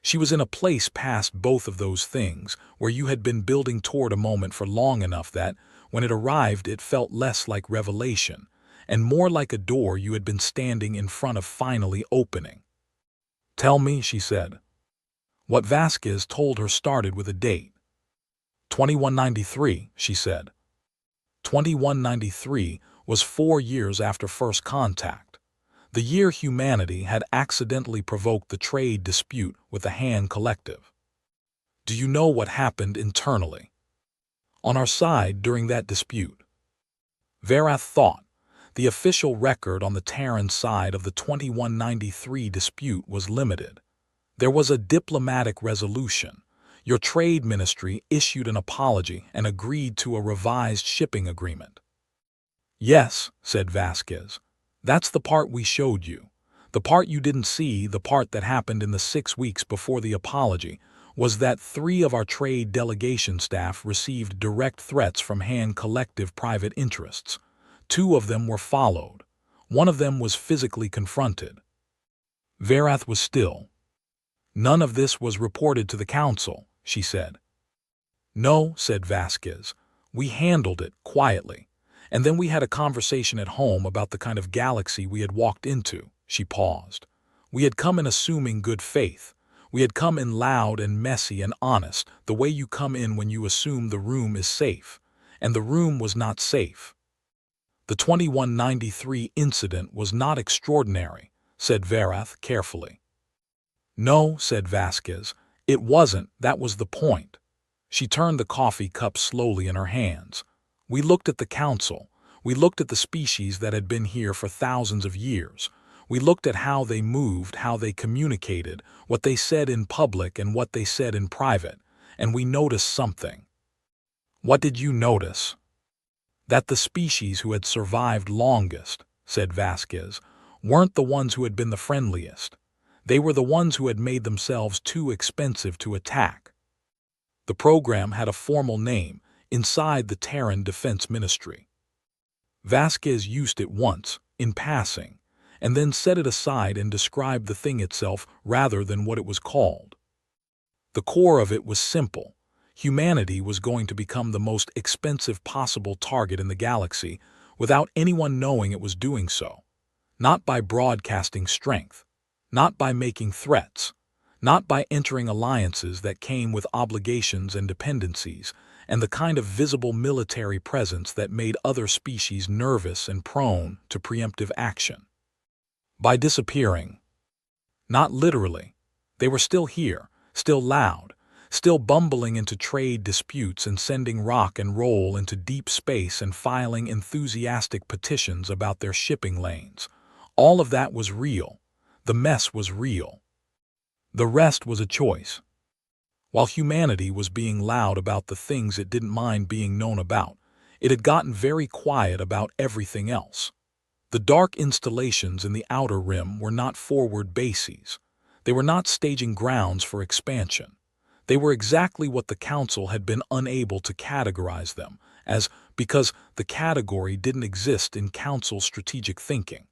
Speaker 1: She was in a place past both of those things, where you had been building toward a moment for long enough that, when it arrived, it felt less like revelation, and more like a door you had been standing in front of finally opening. Tell me, she said. What Vasquez told her started with a date. 2193, she said. 2193 was 4 years after first contact, the year humanity had accidentally provoked the trade dispute with the Han Collective. Do you know what happened internally? On our side during that dispute? Verath thought. The official record on the Terran side of the 2193 dispute was limited. There was a diplomatic resolution. Your trade ministry issued an apology and agreed to a revised shipping agreement. Yes, said Vasquez. That's the part we showed you. The part you didn't see, the part that happened in the 6 weeks before the apology, was that 3 of our trade delegation staff received direct threats from Han Collective private interests. 2 of them were followed. 1 of them was physically confronted. Verath was still. None of this was reported to the council, she said. No, said Vasquez. We handled it quietly. And then we had a conversation at home about the kind of galaxy we had walked into. She paused. We had come in assuming good faith. We had come in loud and messy and honest, the way you come in when you assume the room is safe. And the room was not safe. The 2193 incident was not extraordinary, said Verath carefully. No, said Vasquez. It wasn't, that was the point. She turned the coffee cup slowly in her hands. We looked at the council. We looked at the species that had been here for thousands of years. We looked at how they moved, how they communicated, what they said in public and what they said in private, and we noticed something. What did you notice? That the species who had survived longest, said Vasquez, weren't the ones who had been the friendliest. They were the ones who had made themselves too expensive to attack. The program had a formal name inside the Terran Defense Ministry. Vasquez used it once, in passing, and then set it aside and described the thing itself rather than what it was called. The core of it was simple. Humanity was going to become the most expensive possible target in the galaxy without anyone knowing it was doing so. Not by broadcasting strength, not by making threats, not by entering alliances that came with obligations and dependencies, and the kind of visible military presence that made other species nervous and prone to preemptive action. By disappearing. Not literally. They were still here, still loud, still bumbling into trade disputes and sending rock and roll into deep space and filing enthusiastic petitions about their shipping lanes. All of that was real. The mess was real. The rest was a choice. While humanity was being loud about the things it didn't mind being known about, it had gotten very quiet about everything else. The dark installations in the outer rim were not forward bases. They were not staging grounds for expansion. They were exactly what the Council had been unable to categorize them, as because the category didn't exist in Council strategic thinking.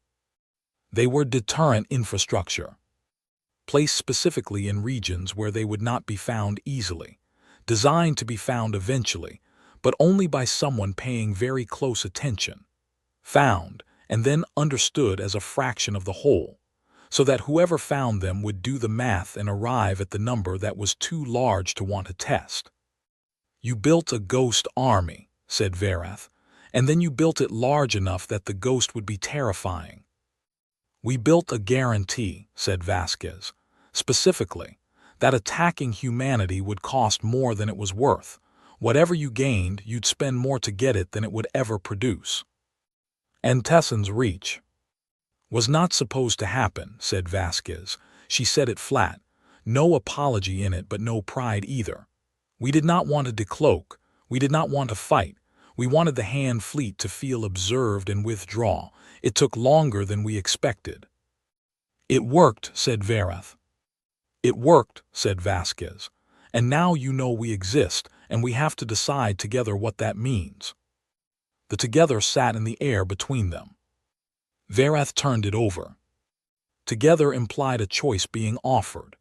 Speaker 1: They were deterrent infrastructure, placed specifically in regions where they would not be found easily, designed to be found eventually, but only by someone paying very close attention, found and then understood as a fraction of the whole, so that whoever found them would do the math and arrive at the number that was too large to want to test. "You built a ghost army," said Verath, "and then you built it large enough that the ghost would be terrifying." "We built a guarantee," said Vasquez, "specifically, that attacking humanity would cost more than it was worth. Whatever you gained, you'd spend more to get it than it would ever produce." "And Tessen's reach was not supposed to happen," said Vasquez. She said it flat. No apology in it, but no pride either. "We did not want to decloak. We did not want to fight. We wanted the hand fleet to feel observed and withdraw. It took longer than we expected." "It worked," said Verath. "It worked," said Vasquez. "And now you know we exist, and we have to decide together what that means." The together sat in the air between them. Verath turned it over. Together implied a choice being offered.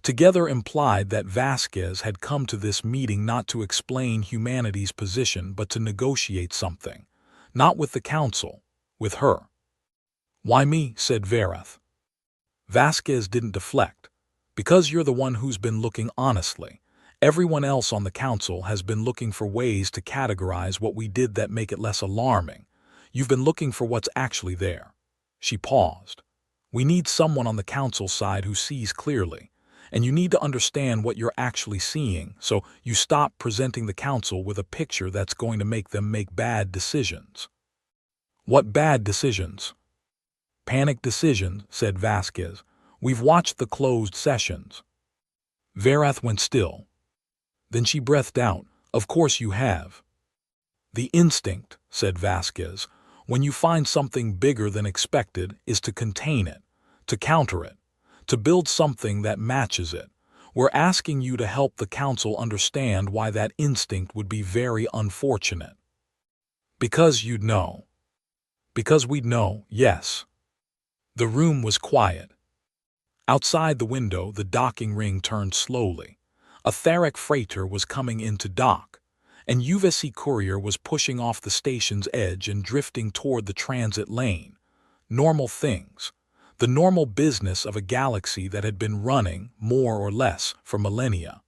Speaker 1: Together implied that Vasquez had come to this meeting not to explain humanity's position but to negotiate something, not with the Council, with her. "Why me?" said Verath. Vasquez didn't deflect. "Because you're the one who's been looking honestly. Everyone else on the Council has been looking for ways to categorize what we did that make it less alarming. You've been looking for what's actually there." She paused. "We need someone on the Council side who sees clearly. And you need to understand what you're actually seeing, so you stop presenting the Council with a picture that's going to make them make bad decisions." "What bad decisions?" "Panic decisions," said Vasquez. "We've watched the closed sessions." Verath went still. Then she breathed out, "Of course you have." "The instinct," said Vasquez, "when you find something bigger than expected, is to contain it, to counter it, to build something that matches it. We're asking you to help the Council understand why that instinct would be very unfortunate." "Because you'd know." "Because we'd know, yes." The room was quiet. Outside the window, the docking ring turned slowly. A Theric freighter was coming in to dock. An UVC courier was pushing off the station's edge and drifting toward the transit lane. Normal things. The normal business of a galaxy that had been running, more or less, for millennia.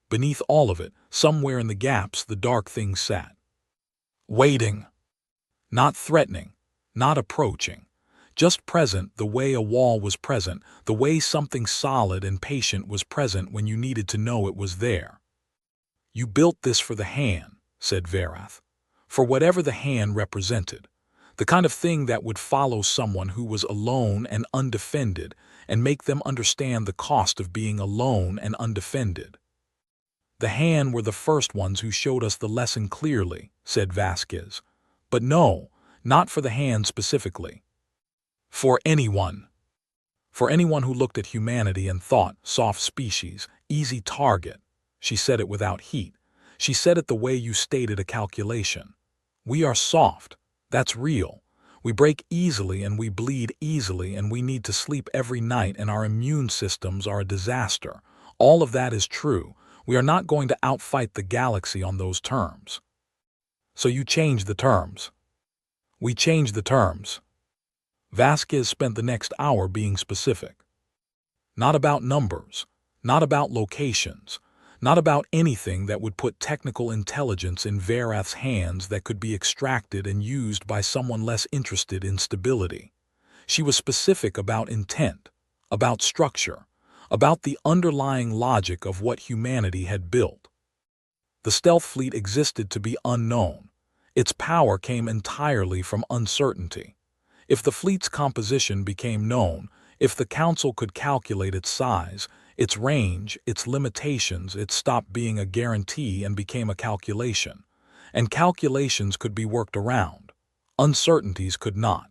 Speaker 1: Beneath all of it, somewhere in the gaps, the dark thing sat. Waiting. Not threatening. Not approaching. Just present the way a wall was present, the way something solid and patient was present when you needed to know it was there. "You built this for the hand," said Verath. "For whatever the hand represented. The kind of thing that would follow someone who was alone and undefended and make them understand the cost of being alone and undefended." "The hand were the first ones who showed us the lesson clearly," said Vasquez. "But no, not for the hand specifically. For anyone. For anyone who looked at humanity and thought, soft species, easy target." She said it without heat. She said it the way you stated a calculation. "We are soft. That's real. We break easily and we bleed easily and we need to sleep every night and our immune systems are a disaster. All of that is true. We are not going to outfight the galaxy on those terms." "So you changed the terms." "We changed the terms." Vasquez spent the next hour being specific. Not about numbers, not about locations, not about anything that would put technical intelligence in Verath's hands that could be extracted and used by someone less interested in stability. She was specific about intent, about structure, about the underlying logic of what humanity had built. The stealth fleet existed to be unknown. Its power came entirely from uncertainty. If the fleet's composition became known, if the Council could calculate its size, its range, its limitations, it stopped being a guarantee and became a calculation. And calculations could be worked around. Uncertainties could not.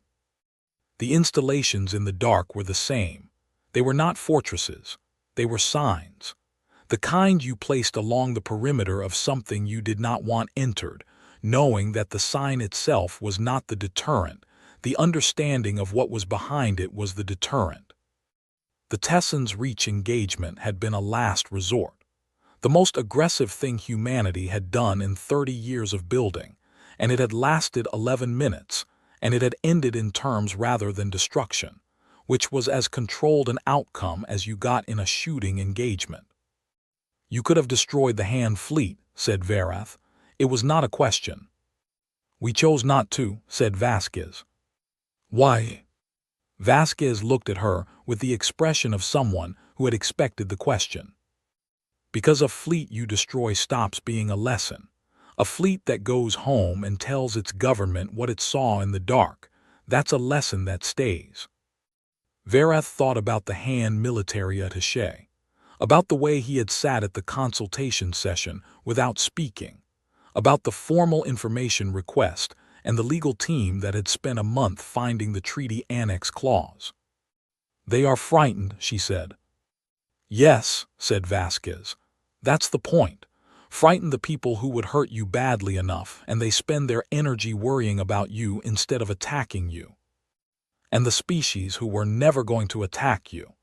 Speaker 1: The installations in the dark were the same. They were not fortresses. They were signs. The kind you placed along the perimeter of something you did not want entered. knowing that the sign itself was not the deterrent, the understanding of what was behind it was the deterrent. The Tessans' reach engagement had been a last resort, the most aggressive thing humanity had done in 30 years of building, and it had lasted 11 minutes, and it had ended in terms rather than destruction, which was as controlled an outcome as you got in a shooting engagement. "You could have destroyed the Han fleet," said Verath. "It was not a question." "We chose not to," said Vasquez. "Why?" Vasquez looked at her with the expression of someone who had expected the question. "Because a fleet you destroy stops being a lesson. A fleet that goes home and tells its government what it saw in the dark, that's a lesson that stays." Verath thought about the Han military attaché, about the way he had sat at the consultation session without speaking, about the formal information request and the legal team that had spent a month finding the treaty annex clause. "They are frightened," she said. "Yes," said Vasquez. "That's the point. Frighten the people who would hurt you badly enough, and they spend their energy worrying about you instead of attacking you. And the species who were never going to attack you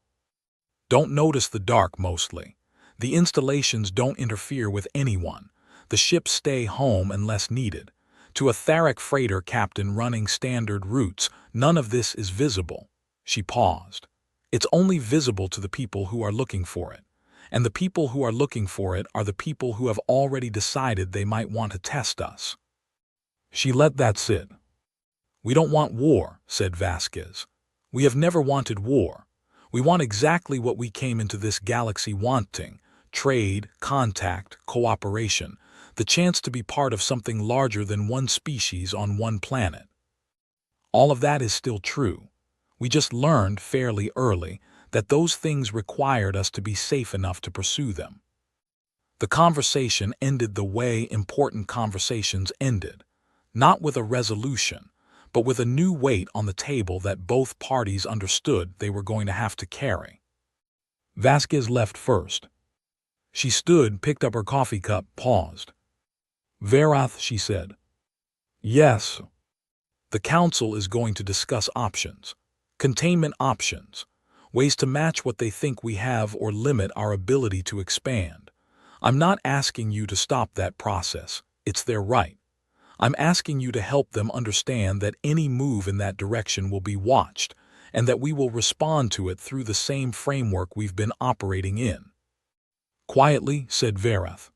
Speaker 1: don't notice the dark mostly. The installations don't interfere with anyone. The ships stay home unless needed. To a Tharic freighter captain running standard routes, none of this is visible." She paused. "It's only visible to the people who are looking for it. And the people who are looking for it are the people who have already decided they might want to test us." She let that sit. "We don't want war," said Vasquez. "We have never wanted war. We want exactly what we came into this galaxy wanting: trade, contact, cooperation, the chance to be part of something larger than one species on one planet. All of that is still true. We just learned fairly early that those things required us to be safe enough to pursue them." The conversation ended the way important conversations ended, not with a resolution, but with a new weight on the table that both parties understood they were going to have to carry. Vasquez left first. She stood, picked up her coffee cup, paused. "Verath," she said. "Yes." "The Council is going to discuss options. Containment options. Ways to match what they think we have or limit our ability to expand. I'm not asking you to stop that process. It's their right. I'm asking you to help them understand that any move in that direction will be watched, and that we will respond to it through the same framework we've been operating in." "Quietly," said Verath.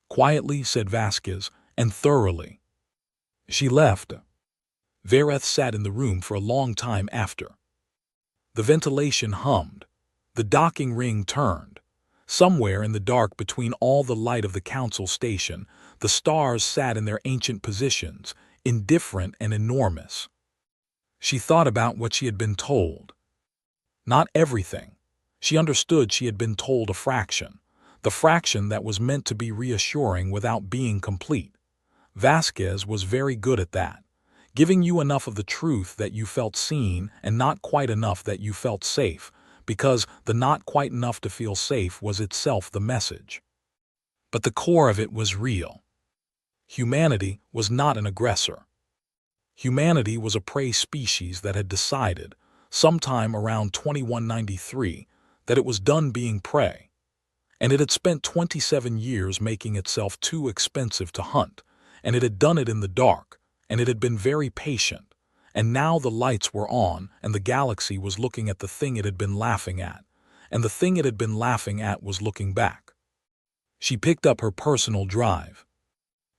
Speaker 1: "Quietly," said Vasquez, "and thoroughly." She left. Verath sat in the room for a long time after. The ventilation hummed. The docking ring turned. Somewhere in the dark between all the light of the council station, the stars sat in their ancient positions, indifferent and enormous. She thought about what she had been told. Not everything. She understood she had been told a fraction, the fraction that was meant to be reassuring without being complete. Vasquez was very good at that, giving you enough of the truth that you felt seen and not quite enough that you felt safe, because the not quite enough to feel safe was itself the message. But the core of it was real. Humanity was not an aggressor. Humanity was a prey species that had decided, sometime around 2193, that it was done being prey. And it had spent 27 years making itself too expensive to hunt, and it had done it in the dark, and it had been very patient, and now the lights were on and the galaxy was looking at the thing it had been laughing at, and the thing it had been laughing at was looking back. She picked up her personal drive.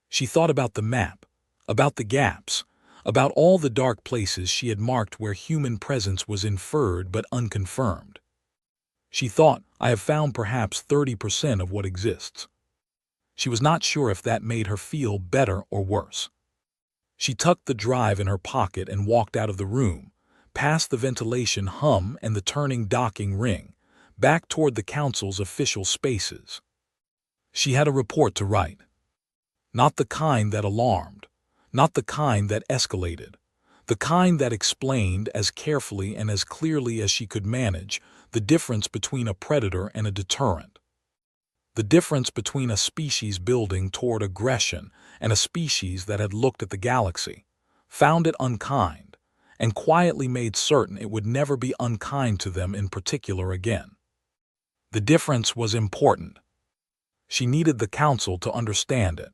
Speaker 1: She thought about the map, about the gaps, about all the dark places she had marked where human presence was inferred but unconfirmed. She thought, "I have found perhaps 30% of what exists." She was not sure if that made her feel better or worse. She tucked the drive in her pocket and walked out of the room, past the ventilation hum and the turning docking ring, back toward the council's official spaces. She had a report to write. Not the kind that alarmed, not the kind that escalated, the kind that explained as carefully and as clearly as she could manage the difference between a predator and a deterrent. The difference between a species building toward aggression and a species that had looked at the galaxy, found it unkind, and quietly made certain it would never be unkind to them in particular again. The difference was important. She needed the Council to understand it.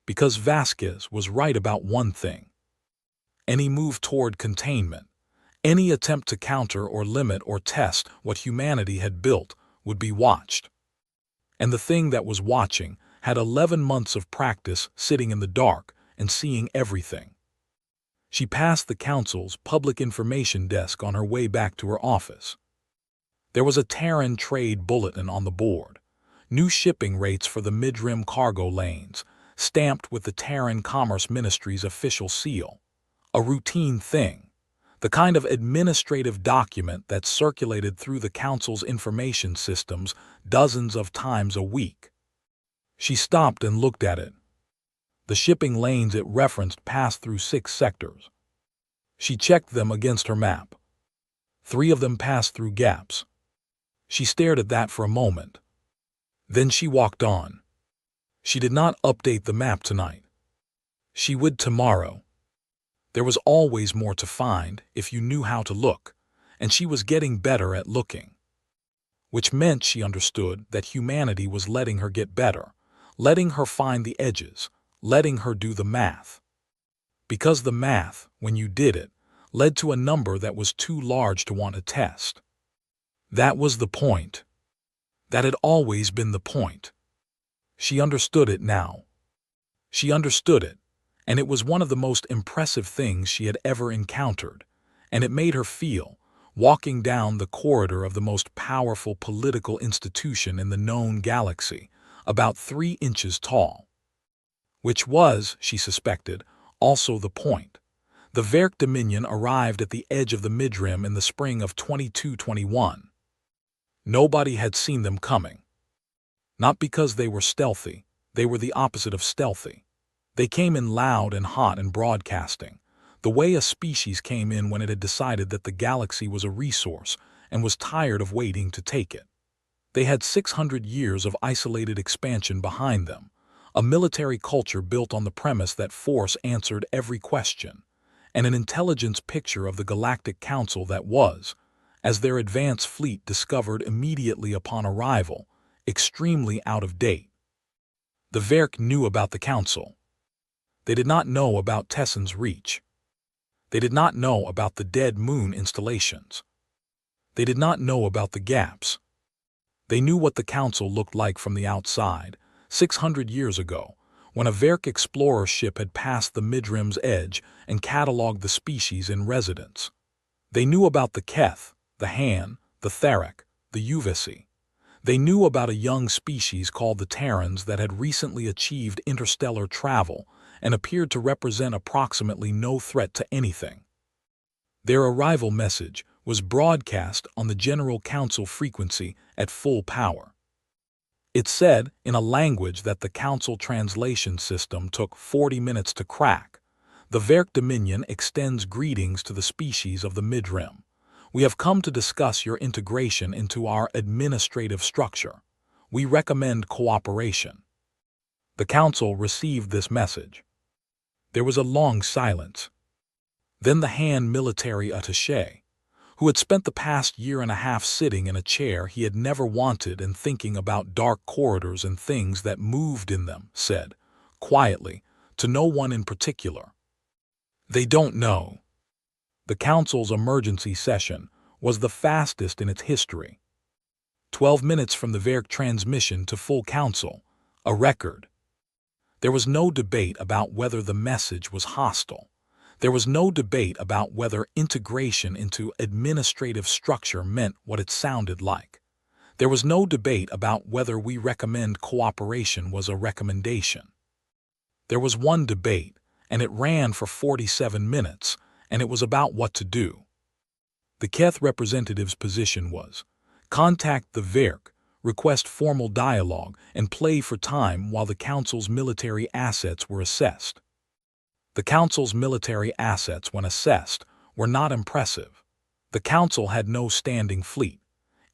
Speaker 1: Because Vasquez was right about one thing. Any move toward containment, any attempt to counter or limit or test what humanity had built would be watched. And the thing that was watching had 11 months of practice sitting in the dark and seeing everything. She passed the Council's public information desk on her way back to her office. There was a Terran trade bulletin on the board. New shipping rates for the mid-rim cargo lanes, stamped with the Terran Commerce Ministry's official seal. A routine thing. The kind of administrative document that circulated through the Council's information systems dozens of times a week. She stopped and looked at it. The shipping lanes it referenced passed through 6 sectors. She checked them against her map. 3 of them passed through gaps. She stared at that for a moment. Then she walked on. She did not update the map tonight. She would tomorrow. There was always more to find if you knew how to look, and she was getting better at looking. Which meant she understood that humanity was letting her get better, letting her find the edges, letting her do the math. Because the math, when you did it, led to a number that was too large to want to test. That was the point. That had always been the point. She understood it now. She understood it. And it was one of the most impressive things she had ever encountered, and it made her feel, walking down the corridor of the most powerful political institution in the known galaxy, about 3 inches tall. Which was, she suspected, also the point. The Verk Dominion arrived at the edge of the midrim in the spring of 2221. Nobody had seen them coming. Not because they were stealthy, they were the opposite of stealthy. They came in loud and hot and broadcasting, the way a species came in when it had decided that the galaxy was a resource and was tired of waiting to take it. They had 600 years of isolated expansion behind them, a military culture built on the premise that force answered every question, and an intelligence picture of the Galactic Council that was, as their advance fleet discovered immediately upon arrival, extremely out of date. The Verk knew about the Council. They did not know about Tessen's reach. They did not know about the dead moon installations. They did not know about the gaps. They knew what the Council looked like from the outside, 600 years ago, when a Verk explorer ship had passed the midrim's edge and catalogued the species in residence. They knew about the Keth, the Han, the Tharek, the Uvesi. They knew about a young species called the Terrans that had recently achieved interstellar travel and appeared to represent approximately no threat to anything. Their arrival message was broadcast on the General Council frequency at full power. It said, in a language that the Council translation system took 40 minutes to crack, "The Verk Dominion extends greetings to the species of the midrim. We have come to discuss your integration into our administrative structure. We recommend cooperation." The Council received this message. There was a long silence. Then the Han military attaché, who had spent the past year and a half sitting in a chair he had never wanted and thinking about dark corridors and things that moved in them, said, quietly, to no one in particular, "They don't know." The Council's emergency session was the fastest in its history. 12 minutes from the Verk transmission to full Council, a record. There was no debate about whether the message was hostile. There was no debate about whether integration into administrative structure meant what it sounded like. There was no debate about whether we recommend cooperation was a recommendation. There was one debate, and it ran for 47 minutes, and it was about what to do. The Keth representative's position was, contact the Verk, request formal dialogue, and play for time while the Council's military assets were assessed. The Council's military assets, when assessed, were not impressive. The Council had no standing fleet.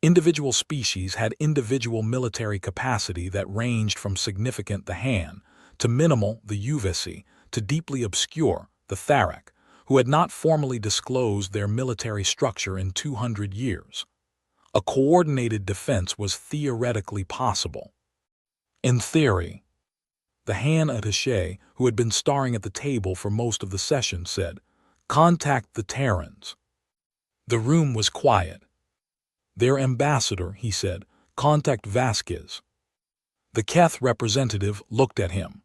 Speaker 1: Individual species had individual military capacity that ranged from significant, the Han, to minimal, the Uvesi, to deeply obscure, the Tharek, who had not formally disclosed their military structure in 200 years. A coordinated defense was theoretically possible. In theory, the Han attaché, who had been starring at the table for most of the session, said, "Contact the Terrans." The room was quiet. "Their ambassador," he said, "contact Vasquez." The Keth representative looked at him.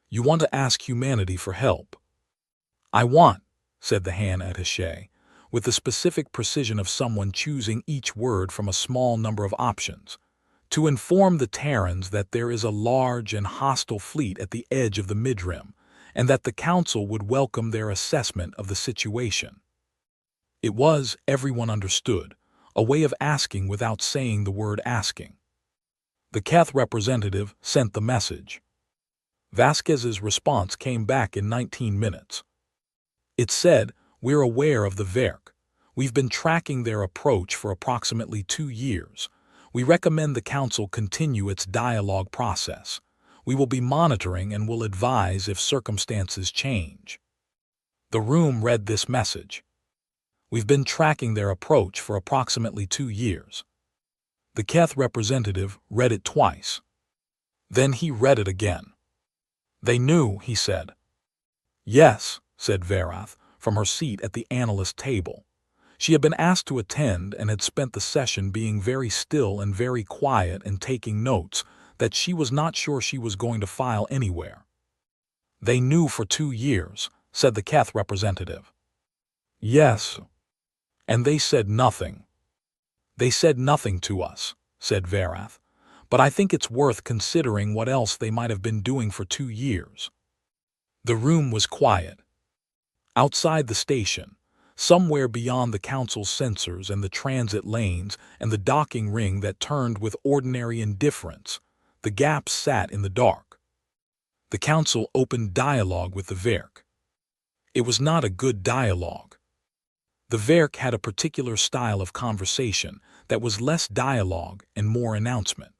Speaker 1: "You want to ask humanity for help?" "I want," said the Han attaché, with the specific precision of someone choosing each word from a small number of options, "to inform the Terrans that there is a large and hostile fleet at the edge of the midrim, and that the Council would welcome their assessment of the situation." It was, everyone understood, a way of asking without saying the word asking. The Keth representative sent the message. Vasquez's response came back in 19 minutes. It said, "We're aware of the Verk. We've been tracking their approach for approximately 2 years. We recommend the Council continue its dialogue process. We will be monitoring and will advise if circumstances change." The room read this message. "We've been tracking their approach for approximately 2 years." The Keth representative read it twice. Then he read it again. "They knew," he said. "Yes," said Verath, from her seat at the analyst table. She had been asked to attend and had spent the session being very still and very quiet and taking notes that she was not sure she was going to file anywhere. "They knew for 2 years," said the Keth representative. "Yes. And they said nothing." "They said nothing to us," said Verath, "but I think it's worth considering what else they might have been doing for 2 years." The room was quiet. Outside the station, somewhere beyond the Council's sensors and the transit lanes and the docking ring that turned with ordinary indifference, the Gaps sat in the dark. The Council opened dialogue with the Verk. It was not a good dialogue. The Verk had a particular style of conversation that was less dialogue and more announcement.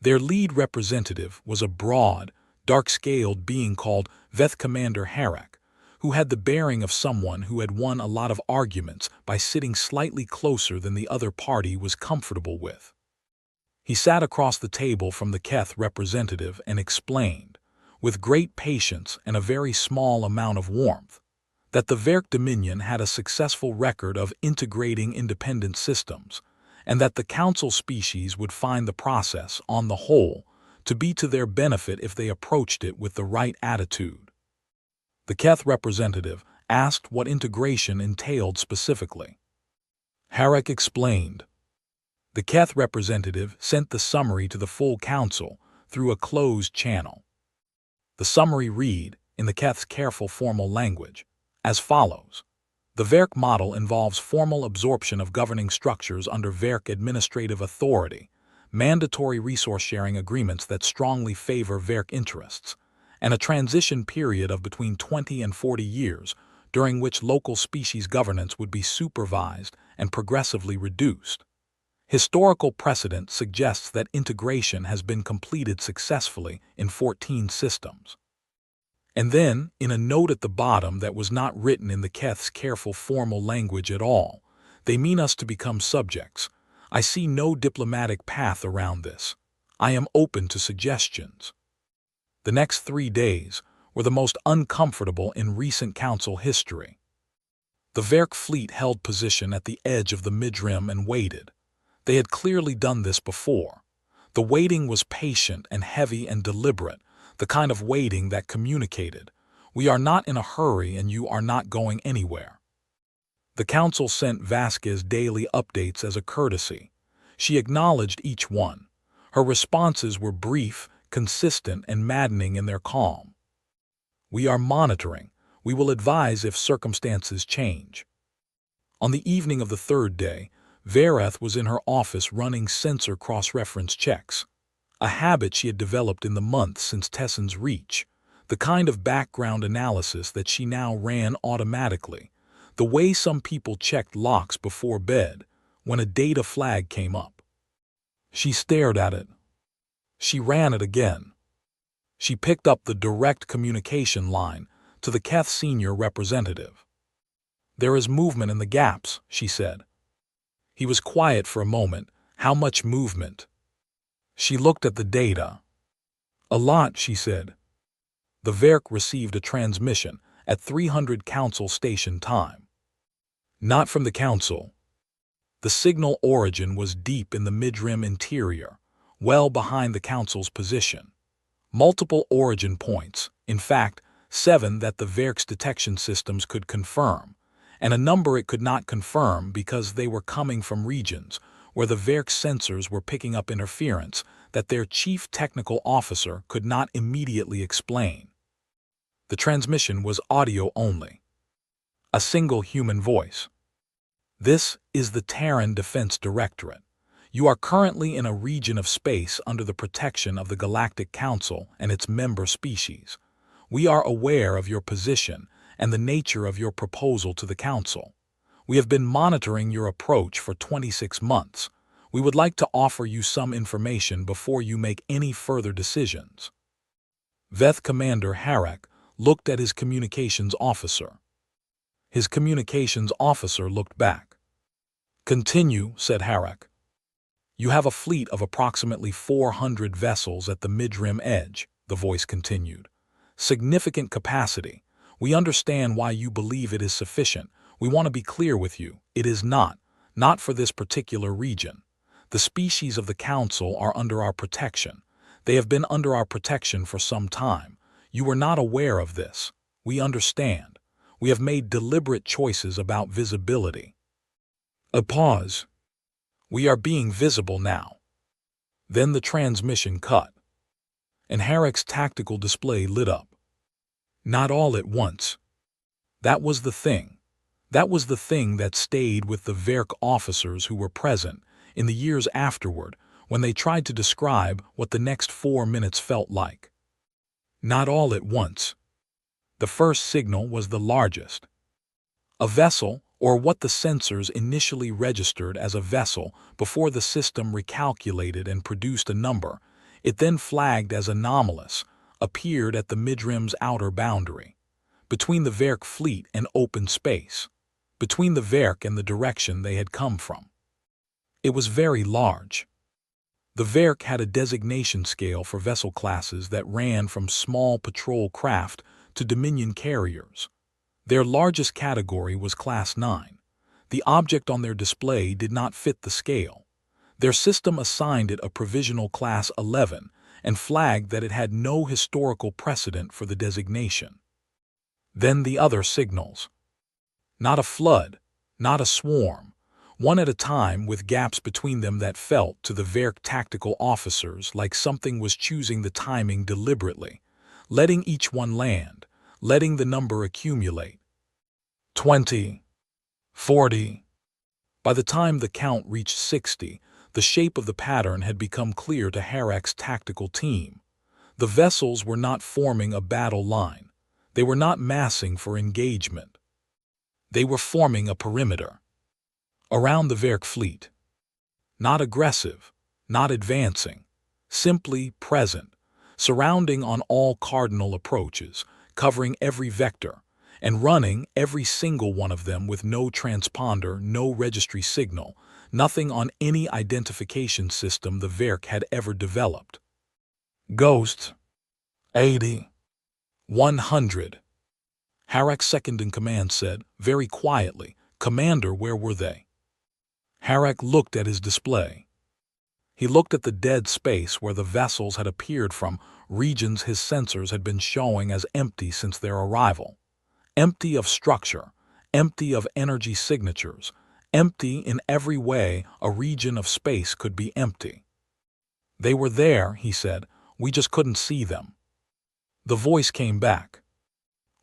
Speaker 1: Their lead representative was a broad, dark-scaled being called Veth Commander Harak, who had the bearing of someone who had won a lot of arguments by sitting slightly closer than the other party was comfortable with. He sat across the table from the Keth representative and explained, with great patience and a very small amount of warmth, that the Verk Dominion had a successful record of integrating independent systems, and that the Council species would find the process, on the whole, to be to their benefit if they approached it with the right attitude. The Keth representative asked what integration entailed specifically. Harak explained. The Keth representative sent the summary to the full Council through a closed channel. The summary read, in the Keth's careful formal language, as follows. The Verk model involves formal absorption of governing structures under Verk administrative authority, mandatory resource-sharing agreements that strongly favor Verk interests, and a transition period of between 20 and 40 years, during which local species governance would be supervised and progressively reduced. Historical precedent suggests that integration has been completed successfully in 14 systems. And then, in a note at the bottom that was not written in the Keth's careful formal language at all, they mean us to become subjects. I see no diplomatic path around this. I am open to suggestions. The next 3 days were the most uncomfortable in recent Council history. The Verk fleet held position at the edge of the midrim and waited. They had clearly done this before. The waiting was patient and heavy and deliberate, the kind of waiting that communicated, "We are not in a hurry and you are not going anywhere." The Council sent Vasquez daily updates as a courtesy. She acknowledged each one. Her responses were brief, consistent, and maddening in their calm. "We are monitoring. We will advise if circumstances change." On the evening of the 3rd day, Verath was in her office running sensor cross-reference checks, a habit she had developed in the months since Tessen's reach, the kind of background analysis that she now ran automatically, the way some people checked locks before bed, when a data flag came up. She stared at it. She ran it again. She picked up the direct communication line to the Keth senior representative. "There is movement in the gaps," she said. He was quiet for a moment. "How much movement?" She looked at the data. "A lot," she said. The Verk received a transmission at 300 Council Station time. Not from the Council. The signal origin was deep in the midrim interior, well behind the Council's position. Multiple origin points, in fact, 7 that the Verk's detection systems could confirm, and a number it could not confirm because they were coming from regions where the Verk sensors were picking up interference that their chief technical officer could not immediately explain. The transmission was audio only. A single human voice. "This is the Terran Defense Directorate. You are currently in a region of space under the protection of the Galactic Council and its member species. We are aware of your position and the nature of your proposal to the Council. We have been monitoring your approach for 26 months. We would like to offer you some information before you make any further decisions." Veth Commander Harak looked at his communications officer. His communications officer looked back. "Continue," said Harak. "You have a fleet of approximately 400 vessels at the midrim edge," the voice continued. "Significant capacity. We understand why you believe it is sufficient. We want to be clear with you. It is not for this particular region. The species of the Council are under our protection. They have been under our protection for some time. You were not aware of this. We understand. We have made deliberate choices about visibility." A pause. "We are being visible now." Then the transmission cut, and Harak's tactical display lit up. Not all at once. That was the thing. That was the thing that stayed with the Verk officers who were present in the years afterward when they tried to describe what the next 4 minutes felt like. Not all at once. The first signal was the largest. A vessel, or what the sensors initially registered as a vessel before the system recalculated and produced a number, it then flagged as anomalous, appeared at the midrim's outer boundary, between the Verk fleet and open space, between the Verk and the direction they had come from. It was very large. The Verk had a designation scale for vessel classes that ran from small patrol craft to Dominion carriers. Their largest category was Class 9. The object on their display did not fit the scale. Their system assigned it a provisional Class 11 and flagged that it had no historical precedent for the designation. Then the other signals. Not a flood, not a swarm, one at a time with gaps between them that felt to the Verk tactical officers like something was choosing the timing deliberately, letting each one land, letting the number accumulate. 20. 40. By the time the count reached 60, the shape of the pattern had become clear to Harak's tactical team. The vessels were not forming a battle line. They were not massing for engagement. They were forming a perimeter around the Verk fleet. Not aggressive, not advancing, simply present, surrounding on all cardinal approaches, covering every vector, and running every single one of them with no transponder, no registry signal, nothing on any identification system the Verk had ever developed. Ghosts. 80. 100. Harak's second-in-command said, very quietly, "Commander, where were they?" Harak looked at his display. He looked at the dead space where the vessels had appeared from, regions his sensors had been showing as empty since their arrival. Empty of structure, empty of energy signatures, empty in every way a region of space could be empty. "They were there," he said, "we just couldn't see them." The voice came back.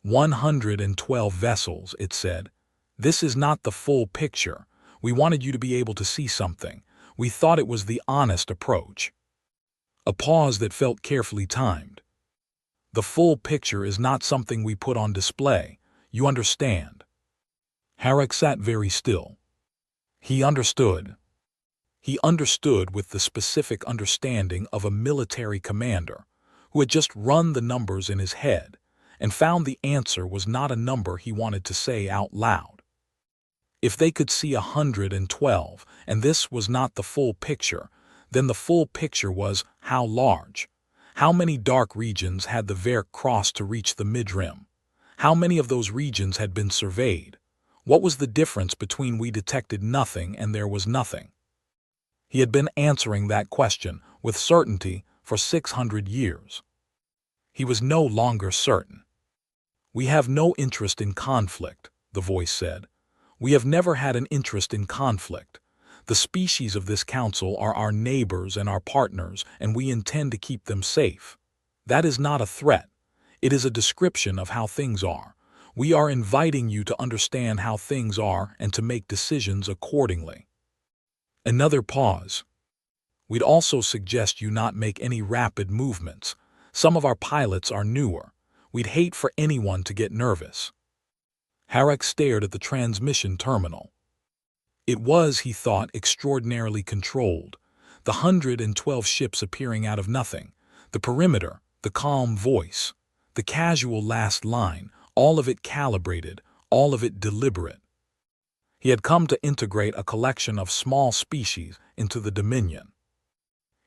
Speaker 1: 112 vessels, it said. "This is not the full picture. We wanted you to be able to see something. We thought it was the honest approach." A pause that felt carefully timed. "The full picture is not something we put on display. You understand." Harak sat very still. He understood. He understood with the specific understanding of a military commander who had just run the numbers in his head and found the answer was not a number he wanted to say out loud. If they could see 112, and this was not the full picture, then the full picture was how large. How many dark regions had the Verk crossed to reach the mid-rim? How many of those regions had been surveyed? What was the difference between we detected nothing and there was nothing? He had been answering that question with certainty for 600 years. He was no longer certain. "We have no interest in conflict," the voice said. "We have never had an interest in conflict. The species of this council are our neighbors and our partners, and we intend to keep them safe. That is not a threat. It is a description of how things are. We are inviting you to understand how things are and to make decisions accordingly." Another pause. "We'd also suggest you not make any rapid movements. Some of our pilots are newer. We'd hate for anyone to get nervous." Harek stared at the transmission terminal. It was, he thought, extraordinarily controlled. The 112 ships appearing out of nothing, the perimeter, the calm voice, the casual last line, all of it calibrated, all of it deliberate. He had come to integrate a collection of small species into the Dominion.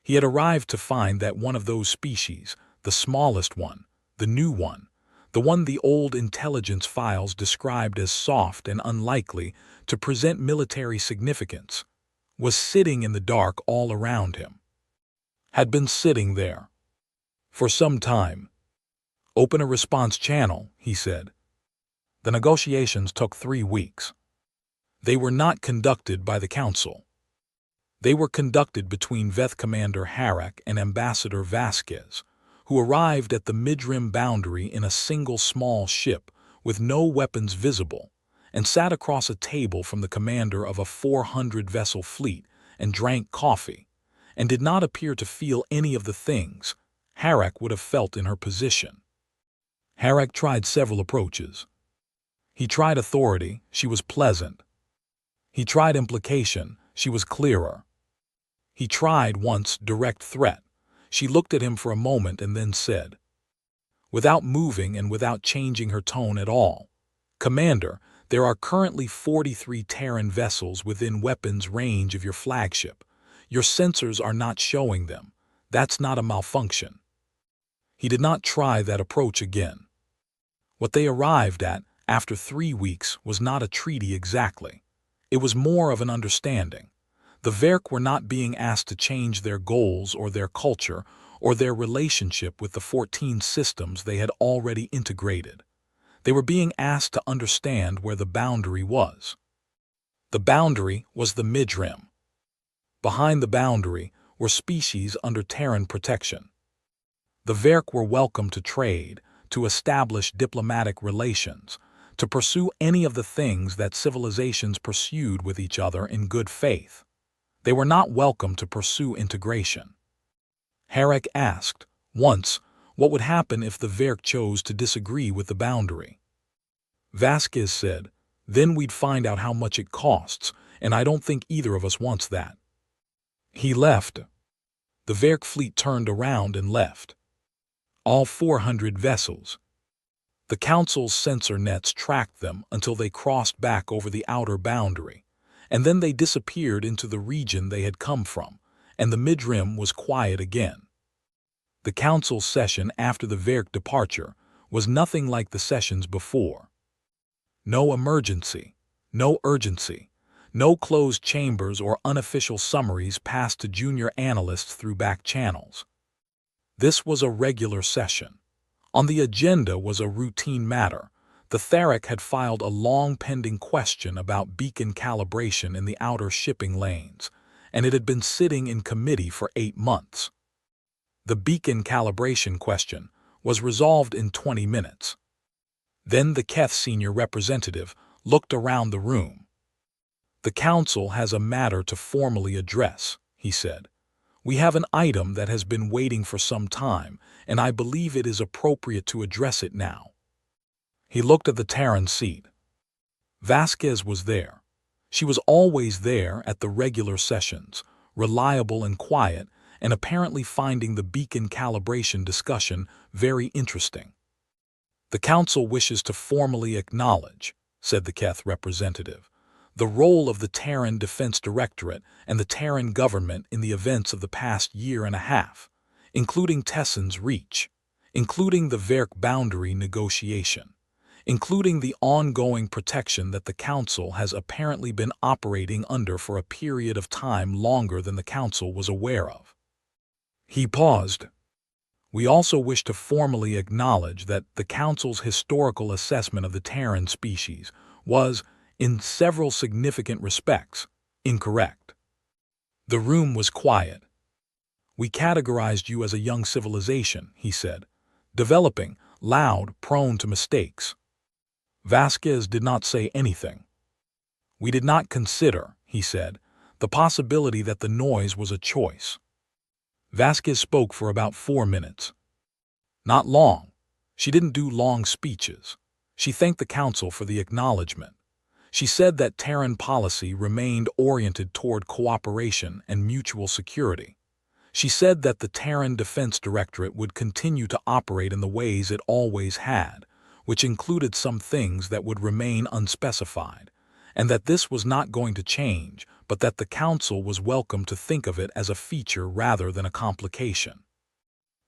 Speaker 1: He had arrived to find that one of those species, the smallest one, the new one, the one the old intelligence files described as soft and unlikely to present military significance, was sitting in the dark all around him. Had been sitting there for some time. "Open a response channel," he said. The negotiations took 3 weeks. They were not conducted by the Council. They were conducted between Veth Commander Harek and Ambassador Vasquez, who arrived at the mid-rim boundary in a single small ship with no weapons visible, and sat across a table from the commander of a 400-vessel fleet and drank coffee, and did not appear to feel any of the things Harek would have felt in her position. Harek tried several approaches. He tried authority, she was pleasant. He tried implication, she was clearer. He tried once direct threat. She looked at him for a moment and then said, without moving and without changing her tone at all, "Commander, there are currently 43 Terran vessels within weapons range of your flagship. Your sensors are not showing them. That's not a malfunction." He did not try that approach again. What they arrived at after 3 weeks was not a treaty exactly. It was more of an understanding. The Verk were not being asked to change their goals or their culture or their relationship with the 14 systems they had already integrated. They were being asked to understand where the boundary was. The boundary was the mid-rim. Behind the boundary were species under Terran protection. The Verk were welcome to trade, to establish diplomatic relations, to pursue any of the things that civilizations pursued with each other in good faith. They were not welcome to pursue integration. Harek asked, once, what would happen if the Verk chose to disagree with the boundary. Vasquez said, "Then we'd find out how much it costs, and I don't think either of us wants that." He left. The Verk fleet turned around and left. All 400 vessels. The Council's sensor nets tracked them until they crossed back over the outer boundary, and then they disappeared into the region they had come from, and the mid-rim was quiet again. The Council's session after the Verk departure was nothing like the sessions before. No emergency, no urgency, no closed chambers or unofficial summaries passed to junior analysts through back channels. This was a regular session. On the agenda was a routine matter. The Tharek had filed a long pending question about beacon calibration in the outer shipping lanes, and it had been sitting in committee for 8 months. The beacon calibration question was resolved in 20 minutes. Then the Keth senior representative looked around the room. "The Council has a matter to formally address," he said. "We have an item that has been waiting for some time, and I believe it is appropriate to address it now." He looked at the Terran seat. Vasquez was there. She was always there at the regular sessions, reliable and quiet, and apparently finding the beacon calibration discussion very interesting. "The Council wishes to formally acknowledge," said the Keth representative, "the role of the Terran Defense Directorate and the Terran government in the events of the past year and a half, including Tessen's reach, including the Verk boundary negotiation, including the ongoing protection that the Council has apparently been operating under for a period of time longer than the Council was aware of." He paused. "We also wish to formally acknowledge that the Council's historical assessment of the Terran species was, in several significant respects, incorrect." The room was quiet. "We categorized you as a young civilization," he said, "developing, loud, prone to mistakes." Vasquez did not say anything. "We did not consider," he said, "the possibility that the noise was a choice." Vasquez spoke for about 4 minutes. Not long. She didn't do long speeches. She thanked the Council for the acknowledgement. She said that Terran policy remained oriented toward cooperation and mutual security. She said that the Terran Defense Directorate would continue to operate in the ways it always had, which included some things that would remain unspecified, and that this was not going to change, but that the Council was welcome to think of it as a feature rather than a complication.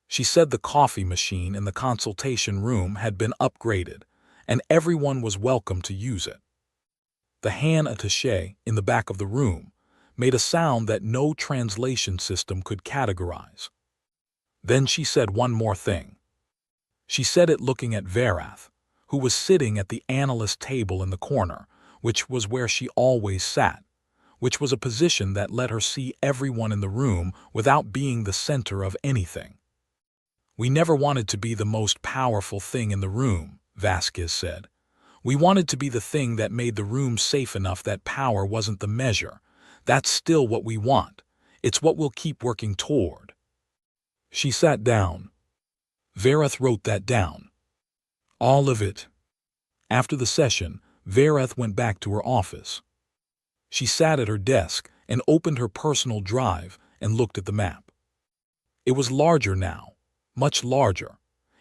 Speaker 1: She said the coffee machine in the consultation room had been upgraded, and everyone was welcome to use it. The hand attaché in the back of the room made a sound that no translation system could categorize. Then she said one more thing. She said it looking at Verath, who was sitting at the analyst table in the corner, which was where she always sat, which was a position that let her see everyone in the room without being the center of anything. "We never wanted to be the most powerful thing in the room," Vasquez said. "We wanted to be the thing that made the room safe enough that power wasn't the measure. That's still what we want. It's what we'll keep working toward." She sat down. Verath wrote that down. All of it. After the session, Verath went back to her office. She sat at her desk and opened her personal drive and looked at the map. It was larger now, much larger.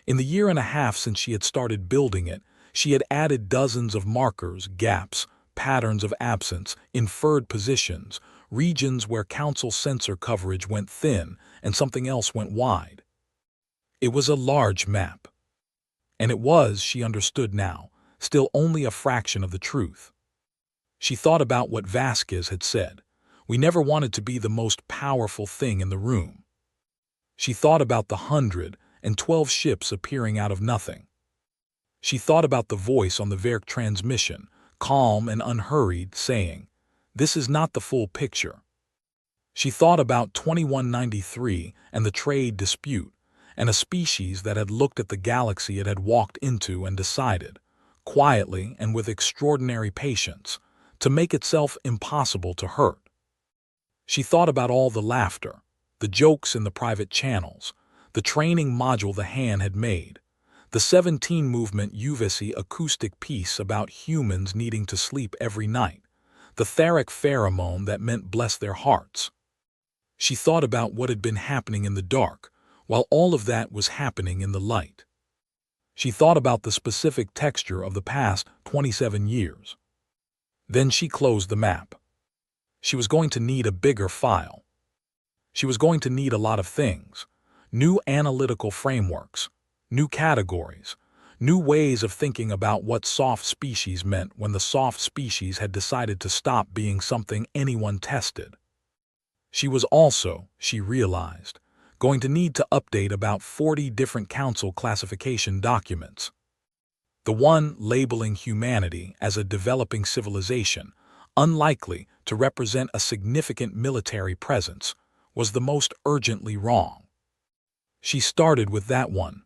Speaker 1: In the year and a half since she had started building it, she had added dozens of markers, gaps, patterns of absence, inferred positions, regions where Council sensor coverage went thin and something else went wide. It was a large map. And it was, she understood now, still only a fraction of the truth. She thought about what Vasquez had said. We never wanted to be the most powerful thing in the room. She thought about the 112 ships appearing out of nothing. She thought about the voice on the Verk transmission, calm and unhurried, saying, "This is not the full picture." She thought about 2193 and the trade dispute, and a species that had looked at the galaxy it had walked into and decided, quietly and with extraordinary patience, to make itself impossible to hurt. She thought about all the laughter, the jokes in the private channels, the training module the hand had made, the 17-movement UVC acoustic piece about humans needing to sleep every night, the Theric pheromone that meant bless their hearts. She thought about what had been happening in the dark, while all of that was happening in the light. She thought about the specific texture of the past 27 years. Then she closed the map. She was going to need a bigger file. She was going to need a lot of things. New analytical frameworks, new categories, new ways of thinking about what soft species meant when the soft species had decided to stop being something anyone tested. She was also, she realized, going to need to update about 40 different Council classification documents. The one labeling humanity as a developing civilization, unlikely to represent a significant military presence, was the most urgently wrong. She started with that one.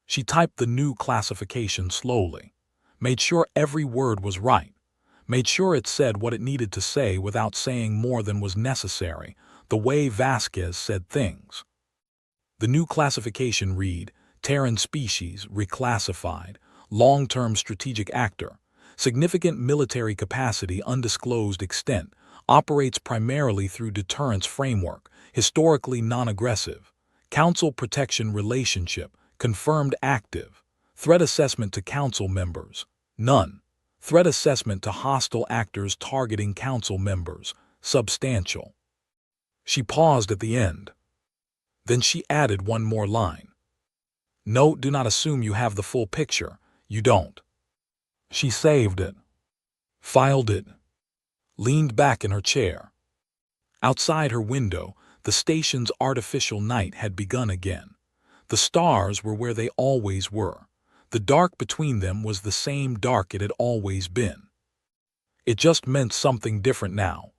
Speaker 1: She typed the new classification slowly, made sure every word was right, made sure it said what it needed to say without saying more than was necessary, the way Vasquez said things. The new classification read, Terran species reclassified, long-term strategic actor, Significant military capacity, undisclosed extent, operates primarily through deterrence framework, historically non-aggressive. Council protection relationship, confirmed active. Threat assessment to council members, none. Threat assessment to hostile actors targeting council members, substantial. She paused at the end. Then she added one more line. Note, do not assume you have the full picture. You don't. She saved it, filed it, leaned back in her chair. Outside her window, the station's artificial night had begun again. The stars were where they always were. The dark between them was the same dark it had always been. It just meant something different now.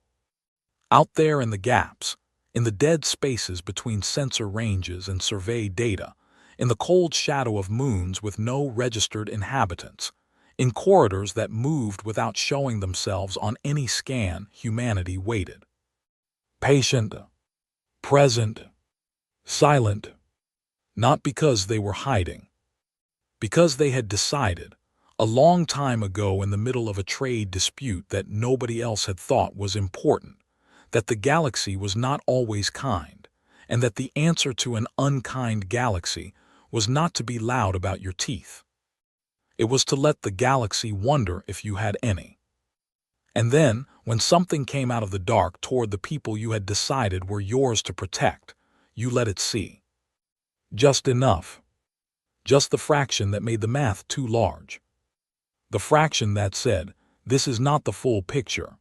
Speaker 1: Out there in the gaps, in the dead spaces between sensor ranges and survey data, in the cold shadow of moons with no registered inhabitants, in corridors that moved without showing themselves on any scan, humanity waited. Patient, present, silent, not because they were hiding, because they had decided, a long time ago in the middle of a trade dispute that nobody else had thought was important, that the galaxy was not always kind, and that the answer to an unkind galaxy was not to be loud about your teeth. It was to let the galaxy wonder if you had any. And then, when something came out of the dark toward the people you had decided were yours to protect, you let it see. Just enough. Just the fraction that made the math too large. The fraction that said, this is not the full picture.